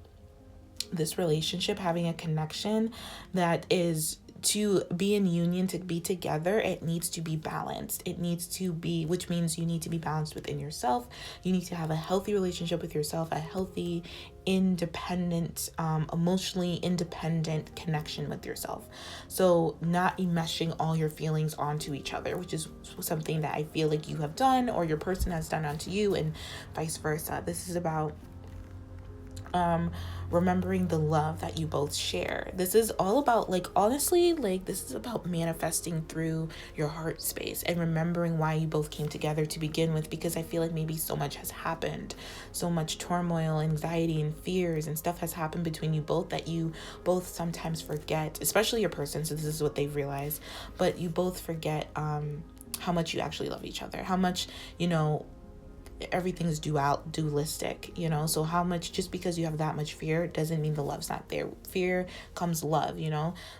this relationship having a connection that is to be in union, to be together. It needs to be balanced. Which means you need to be balanced within yourself. You need to have a healthy relationship with yourself, a healthy, independent, emotionally independent connection with yourself. So not enmeshing all your feelings onto each other, which is something that I feel like you have done or your person has done onto you, and vice versa. This is about remembering the love that you both share. This is all about, honestly, this is about manifesting through your heart space and remembering why you both came together to begin with, because I feel like maybe so much has happened, so much turmoil, anxiety, and fears and stuff has happened between you both that you both sometimes forget, especially your person, so this is what they've realized, but you both forget how much you actually love each other, how much, everything's dualistic, so how much, just because you have that much fear doesn't mean the love's not there. Fear comes love,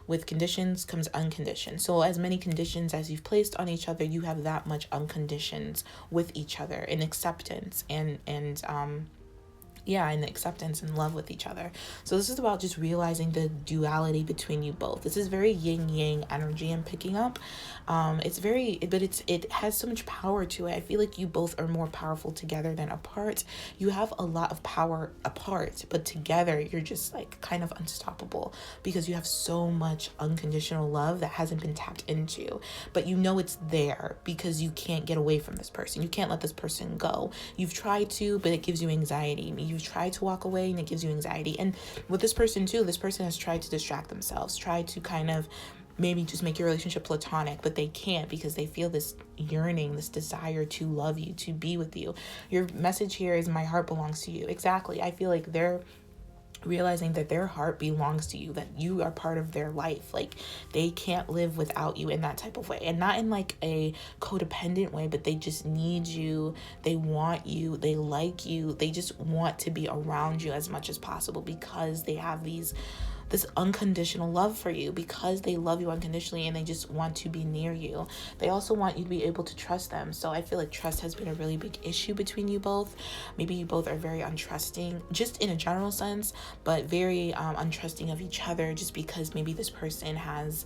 with conditions comes unconditioned. So as many conditions as you've placed on each other, you have that much unconditions with each other, in acceptance and acceptance and love with each other. So this is about just realizing the duality between you both. This is very yin yang energy I'm picking up. It has so much power to it. I feel like you both are more powerful together than apart. You have a lot of power apart, but together you're just kind of unstoppable, because you have so much unconditional love that hasn't been tapped into, but it's there because you can't get away from this person. You can't let this person go. You've tried to, but it gives you anxiety. You've tried to walk away and it gives you anxiety. And with this person too, this person has tried to distract themselves, tried to kind of maybe just make your relationship platonic, but they can't, because they feel this yearning, this desire to love you, to be with you. Your message here is, my heart belongs to you. Exactly. I feel like they're realizing that their heart belongs to you, that you are part of their life. They can't live without you in that type of way, and not in a codependent way, but they just need you, they want you, they like you, they just want to be around you as much as possible, because they have this unconditional love for you, because they love you unconditionally and they just want to be near you. They also want you to be able to trust them. So I feel like trust has been a really big issue between you both. Maybe you both are very untrusting, just in a general sense, but very untrusting of each other, just because maybe this person has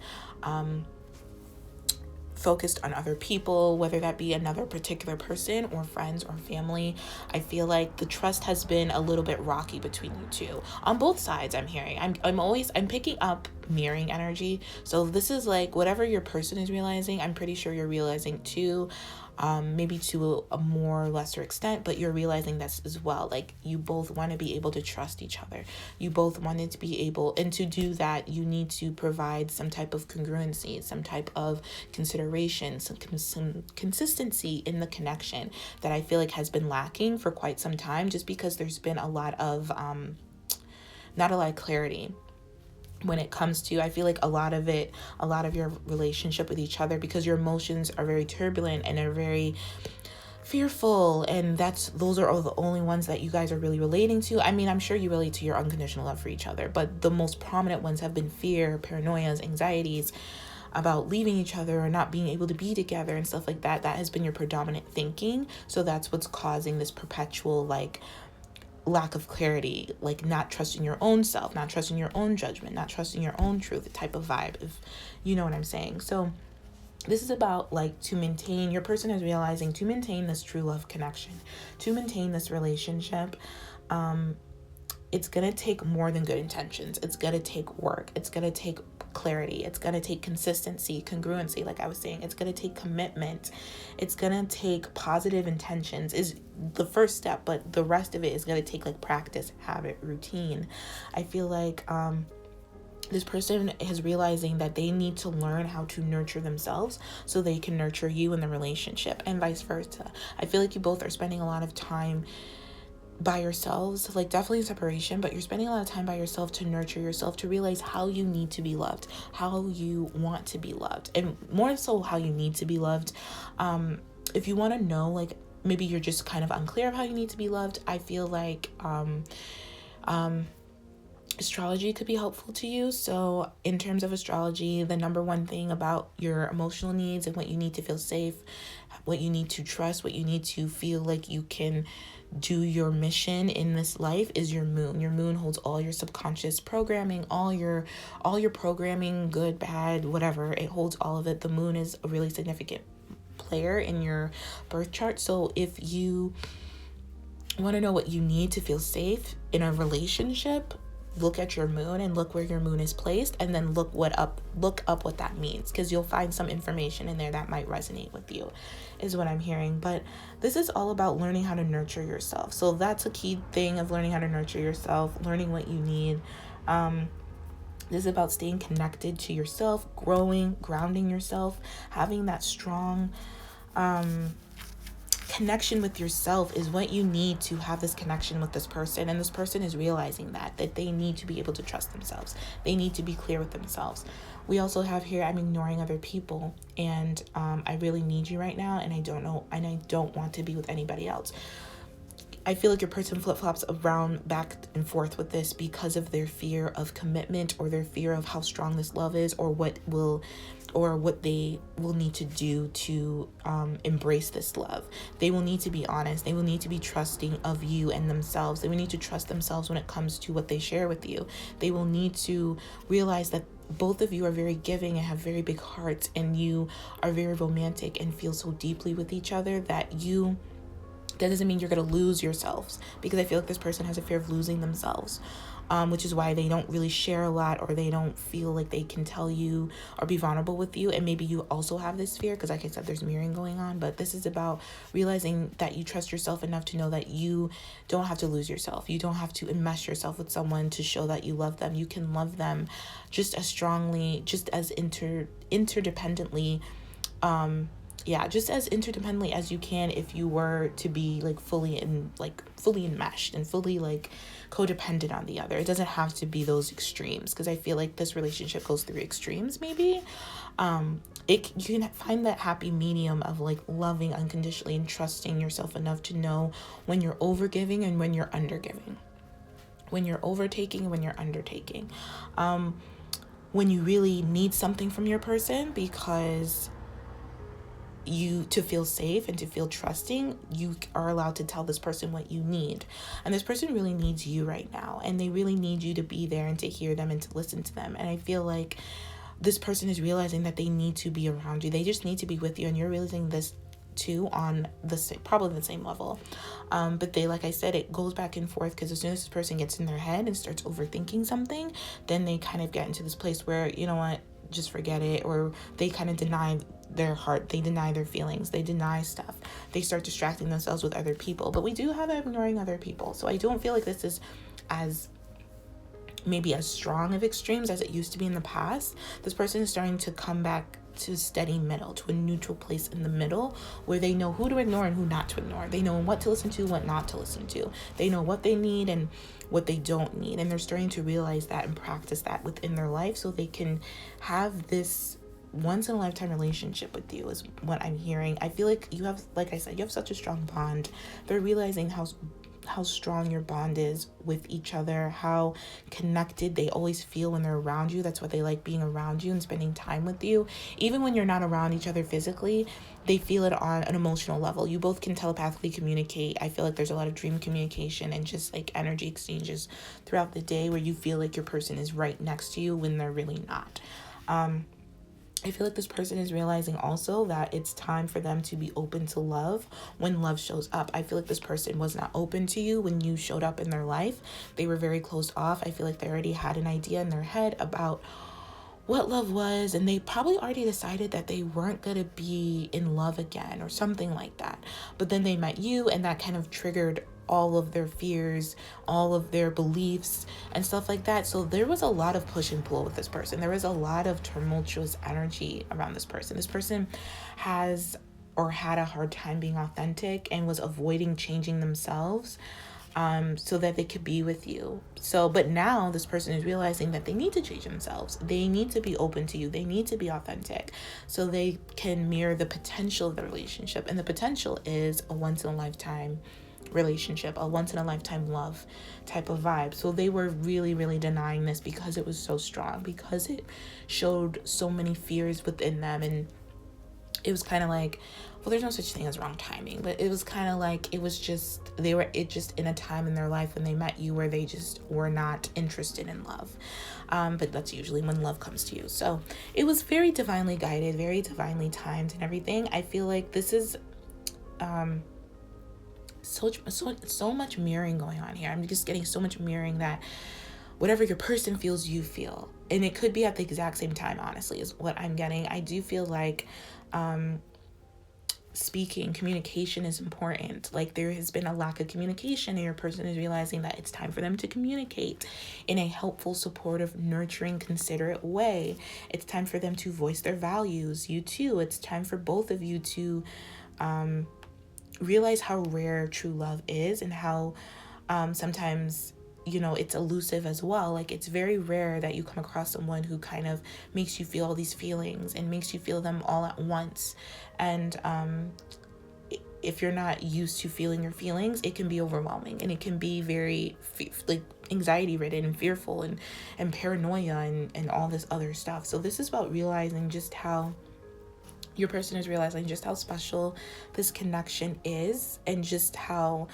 focused on other people, whether that be another particular person or friends or family. I feel like the trust has been a little bit rocky between you two on both sides. I'm hearing, I'm picking up mirroring energy. So this is whatever your person is realizing, I'm pretty sure you're realizing too. Maybe to a more lesser extent, but you're realizing this as well. You both want to be able to trust each other. You both wanted to be able, and to do that, you need to provide some type of congruency, some type of consideration, some consistency in the connection that I feel like has been lacking for quite some time, just because there's been a lot of, not a lot of clarity when it comes to, I feel like a lot of your relationship with each other, because your emotions are very turbulent and are very fearful, and those are all the only ones that you guys are really relating to. I mean, I'm sure you relate to your unconditional love for each other, but the most prominent ones have been fear, paranoias, anxieties about leaving each other or not being able to be together and stuff like that. That has been your predominant thinking. So that's what's causing this perpetual lack of clarity, not trusting your own self, not trusting your own judgment, not trusting your own truth type of vibe, if you know what I'm saying. So this is about to maintain, your person is realizing, to maintain this true love connection, to maintain this relationship, it's going to take more than good intentions. It's going to take work. It's going to take clarity. It's going to take consistency, congruency, like I was saying. It's going to take commitment. It's going to take positive intentions is the first step, but the rest of it is going to take like practice, habit, routine. I feel like this person is realizing that they need to learn how to nurture themselves so they can nurture you in the relationship, and vice versa. I feel like you both are spending a lot of time by yourselves, like definitely in separation, but you're spending a lot of time by yourself to nurture yourself, to realize how you need to be loved, how you want to be loved, and more so how you need to be loved. If you want to know, like maybe you're just kind of unclear of how you need to be loved, I feel like astrology could be helpful to you. So in terms of astrology, the number one thing about your emotional needs and what you need to feel safe, what you need to trust, what you need to feel like you can do your mission in this life is your moon. Your moon holds all your subconscious programming, all your programming, good, bad, whatever. It holds all of it. The moon is a really significant player in your birth chart. So if you want to know what you need to feel safe in a relationship, look at your moon and look where your moon is placed, and then look up what that means, because you'll find some information in there that might resonate with you, is what I'm hearing. But this is all about learning how to nurture yourself. So that's a key thing of learning how to nurture yourself, learning what you need. This is about staying connected to yourself, growing, grounding yourself, having that strong connection with yourself is what you need to have this connection with this person. And this person is realizing that they need to be able to trust themselves. They need to be clear with themselves. We also have here, I'm ignoring other people, and I really need you right now, and I don't want to be with anybody else. I feel like your person flip-flops around back and forth with this because of their fear of commitment, or their fear of how strong this love is, or what they will need to do to embrace this love. They will need to be honest. They will need to be trusting of you and themselves. They will need to trust themselves when it comes to what they share with you. They will need to realize that both of you are very giving and have very big hearts, and you are very romantic and feel so deeply with each other that doesn't mean you're going to lose yourselves, because I feel like this person has a fear of losing themselves, which is why they don't really share a lot, or they don't feel like they can tell you or be vulnerable with you. And maybe you also have this fear, because like I said, there's mirroring going on. But this is about realizing that you trust yourself enough to know that you don't have to lose yourself. You don't have to enmesh yourself with someone to show that you love them. You can love them just as strongly, just as interdependently, just as interdependently as you can if you were to be fully enmeshed and fully codependent on the other. It doesn't have to be those extremes, because I feel like this relationship goes through extremes. Maybe you can find that happy medium of loving unconditionally and trusting yourself enough to know when you're overgiving and when you're undergiving, when you're overtaking and when you're undertaking, when you really need something from your person, because to feel safe and to feel trusting, you are allowed to tell this person what you need. And this person really needs you right now, and they really need you to be there and to hear them and to listen to them. And I feel like this person is realizing that they need to be around you. They just need to be with you, and you're realizing this too on probably the same level. But like I said, it goes back and forth, because as soon as this person gets in their head and starts overthinking something, then they kind of get into this place where, you know what, just forget it, or they kind of deny their heart, they deny their feelings, they deny stuff, they start distracting themselves with other people. But we do have ignoring other people, so I don't feel like this is as strong of extremes as it used to be in the past. This person is starting to come back to a steady middle, to a neutral place in the middle, where they know who to ignore and who not to ignore. They know what to listen to, what not to listen to. They know what they need and what they don't need, and they're starting to realize that and practice that within their life, so they can have this once in a lifetime relationship with you, is what I'm hearing. I feel like you have, like I said, you have such a strong bond. They're realizing how strong your bond is with each other, how connected they always feel when they're around you. That's why they like being around you and spending time with you. Even when you're not around each other physically, they feel it on an emotional level. You both can telepathically communicate. I feel like there's a lot of dream communication and just energy exchanges throughout the day where you feel like your person is right next to you when they're really not. I feel like this person is realizing also that it's time for them to be open to love when love shows up. I feel like this person was not open to you when you showed up in their life. They were very closed off. I feel like they already had an idea in their head about what love was, and they probably already decided that they weren't going to be in love again or something like that. But then they met you, and that kind of triggered all of their fears, all of their beliefs and stuff like that. So there was a lot of push and pull with this person. There was a lot of tumultuous energy around this person. This person has or had a hard time being authentic and was avoiding changing themselves so that they could be with you. But now this person is realizing that they need to change themselves. They need to be open to you. They need to be authentic so they can mirror the potential of the relationship. And the potential is a once-in-a-lifetime relationship, a once-in-a-lifetime love type of vibe. So they were really, really denying this because it was so strong, because it showed so many fears within them. And it was kind of like, well, there's no such thing as wrong timing, but it was kind of like, they were just in a time in their life when they met you where they just were not interested in love. But that's usually when love comes to you. So it was very divinely guided, very divinely timed and everything. I feel like this is so much mirroring going on here. I'm just getting so much mirroring that whatever your person feels, you feel. And it could be at the exact same time, honestly, is what I'm getting. I do feel like communication is important. Like there has been a lack of communication and your person is realizing that it's time for them to communicate in a helpful, supportive, nurturing, considerate way. It's time for them to voice their values. You too. It's time for both of you to realize how rare true love is and how sometimes it's elusive as well. Like it's very rare that you come across someone who kind of makes you feel all these feelings and makes you feel them all at once. And if you're not used to feeling your feelings, it can be overwhelming and it can be very anxiety ridden and fearful and paranoia and all this other stuff. So this is about realizing just how your person is realizing just how special this connection is and just how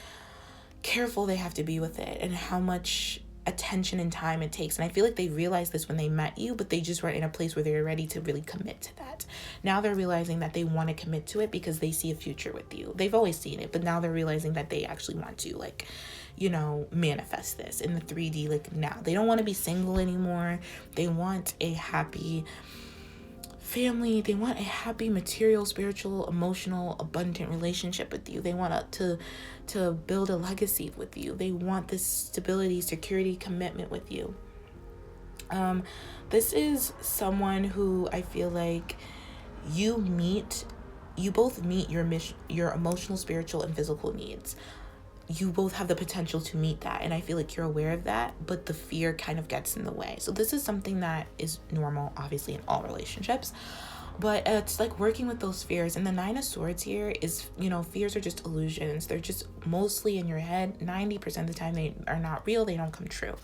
careful they have to be with it and how much attention and time it takes. And I feel like they realized this when they met you, but they just weren't in a place where they were ready to really commit to that. Now they're realizing that they want to commit to it because they see a future with you. They've always seen it, but now they're realizing that they actually want to manifest this in the 3D now. They don't want to be single anymore. They want a happy family. They want a happy material, spiritual, emotional, abundant relationship with you. They want to build a legacy with you. They want this stability, security, commitment with you. This is someone who I feel like you both meet your emotional, spiritual, and physical needs. You both have the potential to meet that. And I feel like you're aware of that, but the fear kind of gets in the way. So this is something that is normal, obviously, in all relationships. But it's like working with those fears. And the 9 of Swords here is, fears are just illusions. They're just mostly in your head. 90% of the time they are not real. They don't come true.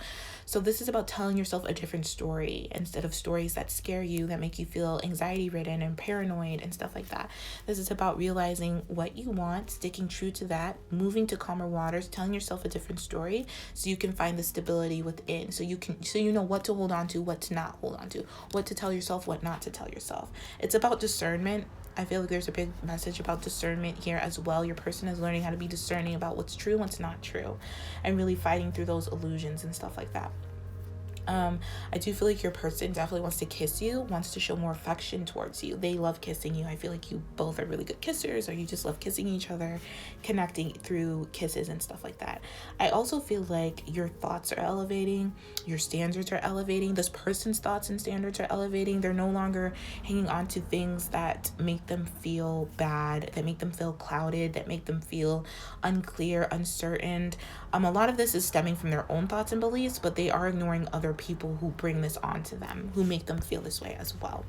So this is about telling yourself a different story instead of stories that scare you, that make you feel anxiety ridden and paranoid and stuff like that. This is about realizing what you want, sticking true to that, moving to calmer waters, telling yourself a different story so you can find the stability within. So you know what to hold on to, what to not hold on to, what to tell yourself, what not to tell yourself. It's about discernment. I feel like there's a big message about discernment here as well. Your person is learning how to be discerning about what's true and what's not true and really fighting through those illusions and stuff like that. I do feel like your person definitely wants to kiss you, wants to show more affection towards you. They love kissing you. I feel like you both are really good kissers, or you just love kissing each other, connecting through kisses and stuff like that. I also feel like your thoughts are elevating, your standards are elevating. This person's thoughts and standards are elevating. They're no longer hanging on to things that make them feel bad, that make them feel clouded, that make them feel unclear, uncertain. A lot of this is stemming from their own thoughts and beliefs, but they are ignoring other people who bring this on to them, who make them feel this way as well.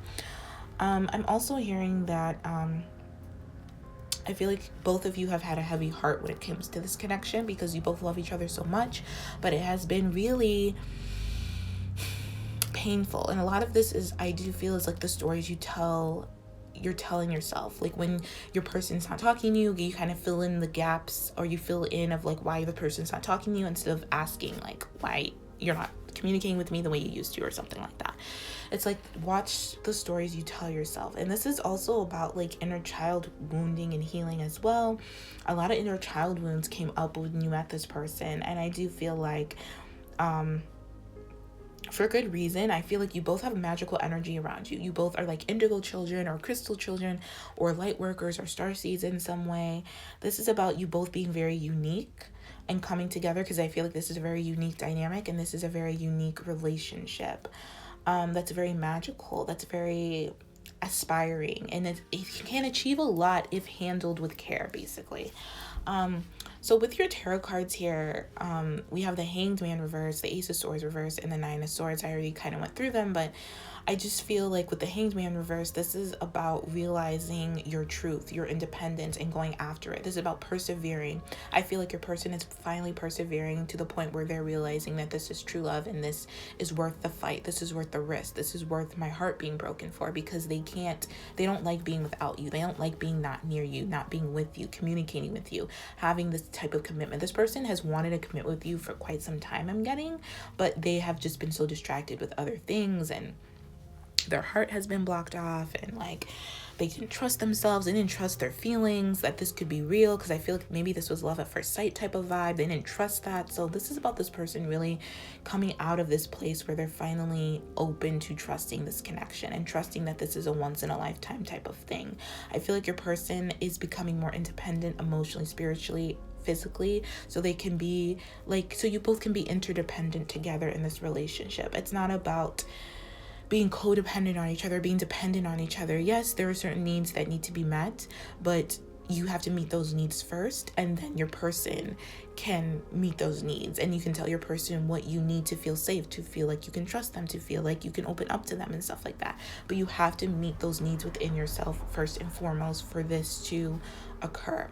I'm also hearing that I feel like both of you have had a heavy heart when it comes to this connection because you both love each other so much, but it has been really painful. And a lot of this is, I do feel, is like the stories you're telling yourself. Like when your person's not talking to you, you kind of fill in the gaps, or you fill in of like why the person's not talking to you instead of asking like why you're not communicating with me the way you used to, or something like that. It's like, watch the stories you tell yourself. And this is also about like inner child wounding and healing as well. A lot of inner child wounds came up when you met this person, and I do feel like for good reason. I feel like you both have magical energy around you. You both are like indigo children or crystal children or light workers or starseeds in some way. This is about you both being very unique and coming together, because I feel like this is a very unique dynamic, and this is a very unique relationship that's very magical, that's very aspiring, and it can achieve a lot if handled with care, basically. So with your tarot cards here, we have the Hanged Man reverse, the Ace of Swords reverse, and the Nine of Swords. I already kind of went through them, but I just feel like with the Hanged Man reverse, this is about realizing your truth, your independence, and going after it. This is about persevering. I feel like your person is finally persevering to the point where they're realizing that this is true love, and this is worth the fight. This is worth the risk. This is worth my heart being broken for, because they don't like being without you. They don't like being not near you, not being with you, communicating with you, having this type of commitment. This person has wanted to commit with you for quite some time, I'm getting, but they have just been so distracted with other things, and their heart has been blocked off, and like they didn't trust themselves, they didn't trust their feelings that this could be real, because I feel like maybe this was love at first sight type of vibe. They didn't trust that. So this is about this person really coming out of this place where they're finally open to trusting this connection and trusting that this is a once in a lifetime type of thing. I feel like your person is becoming more independent emotionally, spiritually, physically, so they can be like, so you both can be interdependent together in this relationship. It's not about being codependent on each other, being dependent on each other. Yes, there are certain needs that need to be met, but you have to meet those needs first, and then your person can meet those needs, and you can tell your person what you need to feel safe, to feel like you can trust them, to feel like you can open up to them and stuff like that. But you have to meet those needs within yourself first and foremost for this to occur.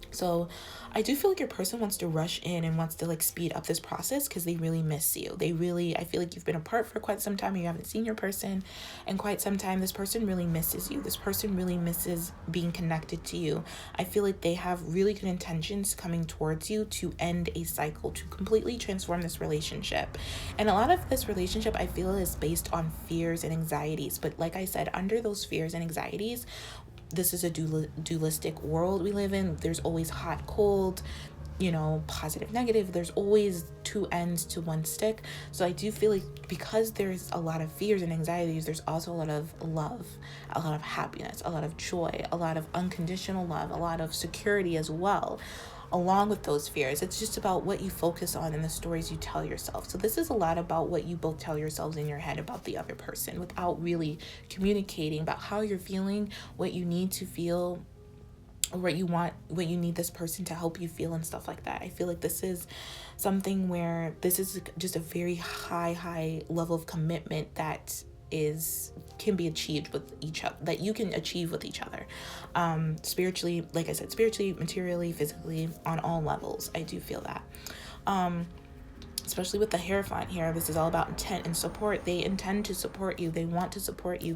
So I do feel like your person wants to rush in and wants to like speed up this process, because they really miss you. I feel like you've been apart for quite some time, and you haven't seen your person in quite some time. This person really misses you. This person really misses being connected to you. I feel like they have really good intentions coming towards you to end a cycle, to completely transform this relationship. And a lot of this relationship, I feel, is based on fears and anxieties. But like I said, under those fears and anxieties, this is a dualistic world we live in. There's always hot, cold, positive, negative. There's always two ends to one stick. So I do feel like because there's a lot of fears and anxieties, there's also a lot of love, a lot of happiness, a lot of joy, a lot of unconditional love, a lot of security as well. Along with those fears, it's just about what you focus on and the stories you tell yourself. So this is a lot about what you both tell yourselves in your head about the other person, without really communicating about how you're feeling, what you need to feel, or what you need this person to help you feel, and stuff like that. I feel like this is something where this is just a very high level of commitment that can be achieved with each other, that you can achieve with each other, spiritually, like I said, spiritually, materially, physically, on all levels. I do feel that. Especially with the Hierophant here, this is all about intent and support. They intend to support you. They want to support you.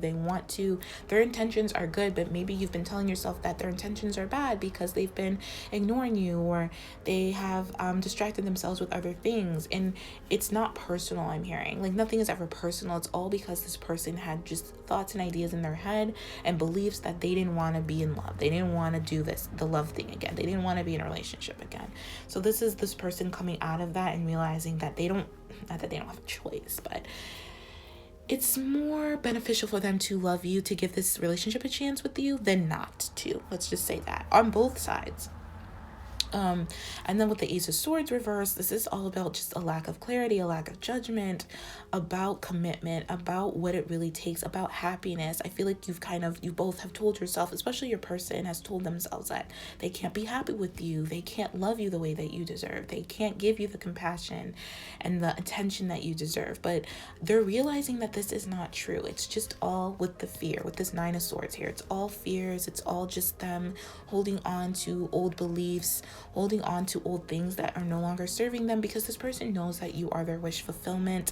Their intentions are good, but maybe you've been telling yourself that their intentions are bad because they've been ignoring you, or they have distracted themselves with other things. And it's not personal, I'm hearing. Like, nothing is ever personal. It's all because this person had just thoughts and ideas in their head and beliefs that they didn't want to be in love. They didn't want to do the love thing again. They didn't want to be in a relationship again. So this is this person coming out of that and realizing that not that they don't have a choice, but it's more beneficial for them to love you, to give this relationship a chance with you, than not to. Let's just say that, on both sides. And then with the Ace of Swords reverse, this is all about just a lack of clarity, a lack of judgment, about commitment, about what it really takes, about happiness. I feel like you both have told yourself, especially your person has told themselves, that they can't be happy with you. They can't love you the way that you deserve. They can't give you the compassion and the attention that you deserve. But they're realizing that this is not true. It's just all with the fear, with this Nine of Swords here. It's all fears. It's all just them holding on to old beliefs, holding on to old things that are no longer serving them, because this person knows that you are their wish fulfillment.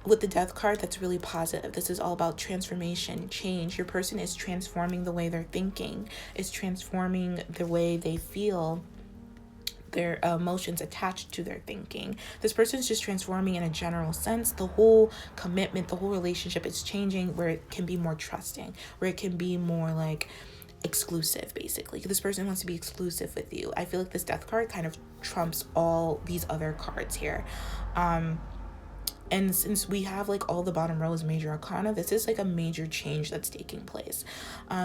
With the Death card, that's really positive. This is all about transformation, change. Your person is transforming the way they're thinking, is transforming the way they feel, their emotions attached to their thinking. This person's just transforming in a general sense. The whole commitment, the whole relationship is changing, where it can be more trusting, where it can be more like exclusive, basically. This person wants to be exclusive with you. I feel like this death card kind of trumps all these other cards here. And since we have like all the bottom row is major arcana, this is like a major change that's taking place.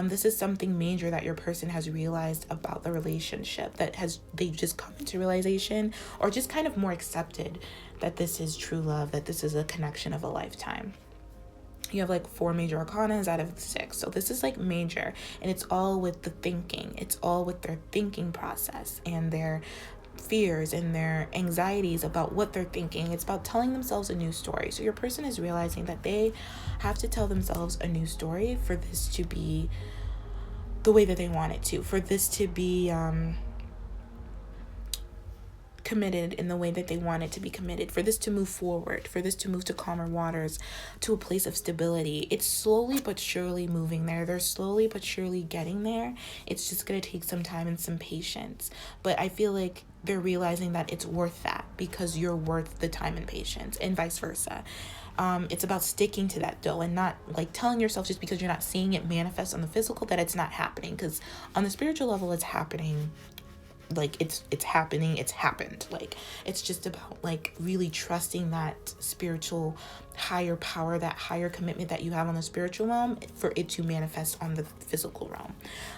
This is something major that your person has realized about the relationship, that they've just come into realization, or just kind of more accepted that this is true love, that this is a connection of a lifetime. You have like 4 major arcanas out of the 6. So this is like major, and it's all with the thinking. It's all with their thinking process and their fears and their anxieties about what they're thinking. It's about telling themselves a new story. So your person is realizing that they have to tell themselves a new story for this to be the way that they want it to, for this to be committed in the way that they want it to be committed, for this to move forward, for this to move to calmer waters, to a place of stability. It's slowly but surely moving there. They're slowly but surely getting there. It's just going to take some time and some patience. But I feel like they're realizing that it's worth that, because you're worth the time and patience, and vice versa. It's about sticking to that though, and not like telling yourself just because you're not seeing it manifest on the physical that it's not happening, because on the spiritual level it's happening. Like it's happening, it's happened. Like it's just about like really trusting that spiritual higher power, that higher commitment that you have on the spiritual realm, for it to manifest on the physical realm.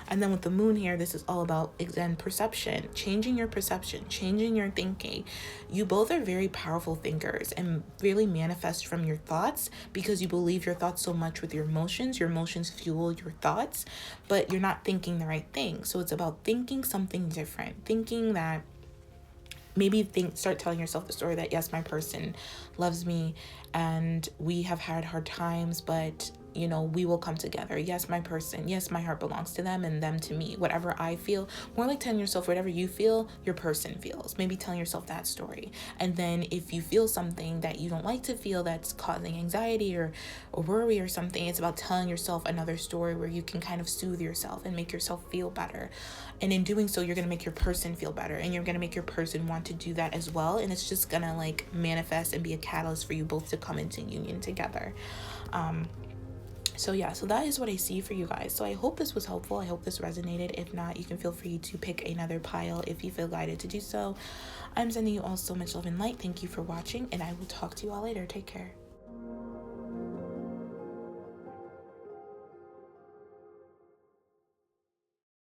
And then with the moon here, this is all about, again, perception, changing your perception, changing your thinking. You both are very powerful thinkers and really manifest from your thoughts, because you believe your thoughts so much with your emotions. Your emotions fuel your thoughts, but you're not thinking the right thing. So it's about thinking something different, thinking that maybe start telling yourself the story that, yes, my person loves me and we have had hard times, but you know, we will come together. Yes, my person, yes, my heart belongs to them and them to me. Whatever I feel, more like telling yourself whatever you feel, your person feels. Maybe telling yourself that story. And then if you feel something that you don't like to feel, that's causing anxiety or worry or something, it's about telling yourself another story where you can kind of soothe yourself and make yourself feel better. And in doing so, you're going to make your person feel better, and you're going to make your person want to do that as well. And it's just going to like manifest and be a catalyst for you both to come into union together. So yeah, so that is what I see for you guys. So I hope this was helpful. I hope this resonated. If not, you can feel free to pick another pile if you feel guided to do so. I'm sending you all so much love and light. Thank you for watching, and I will talk to you all later. Take care.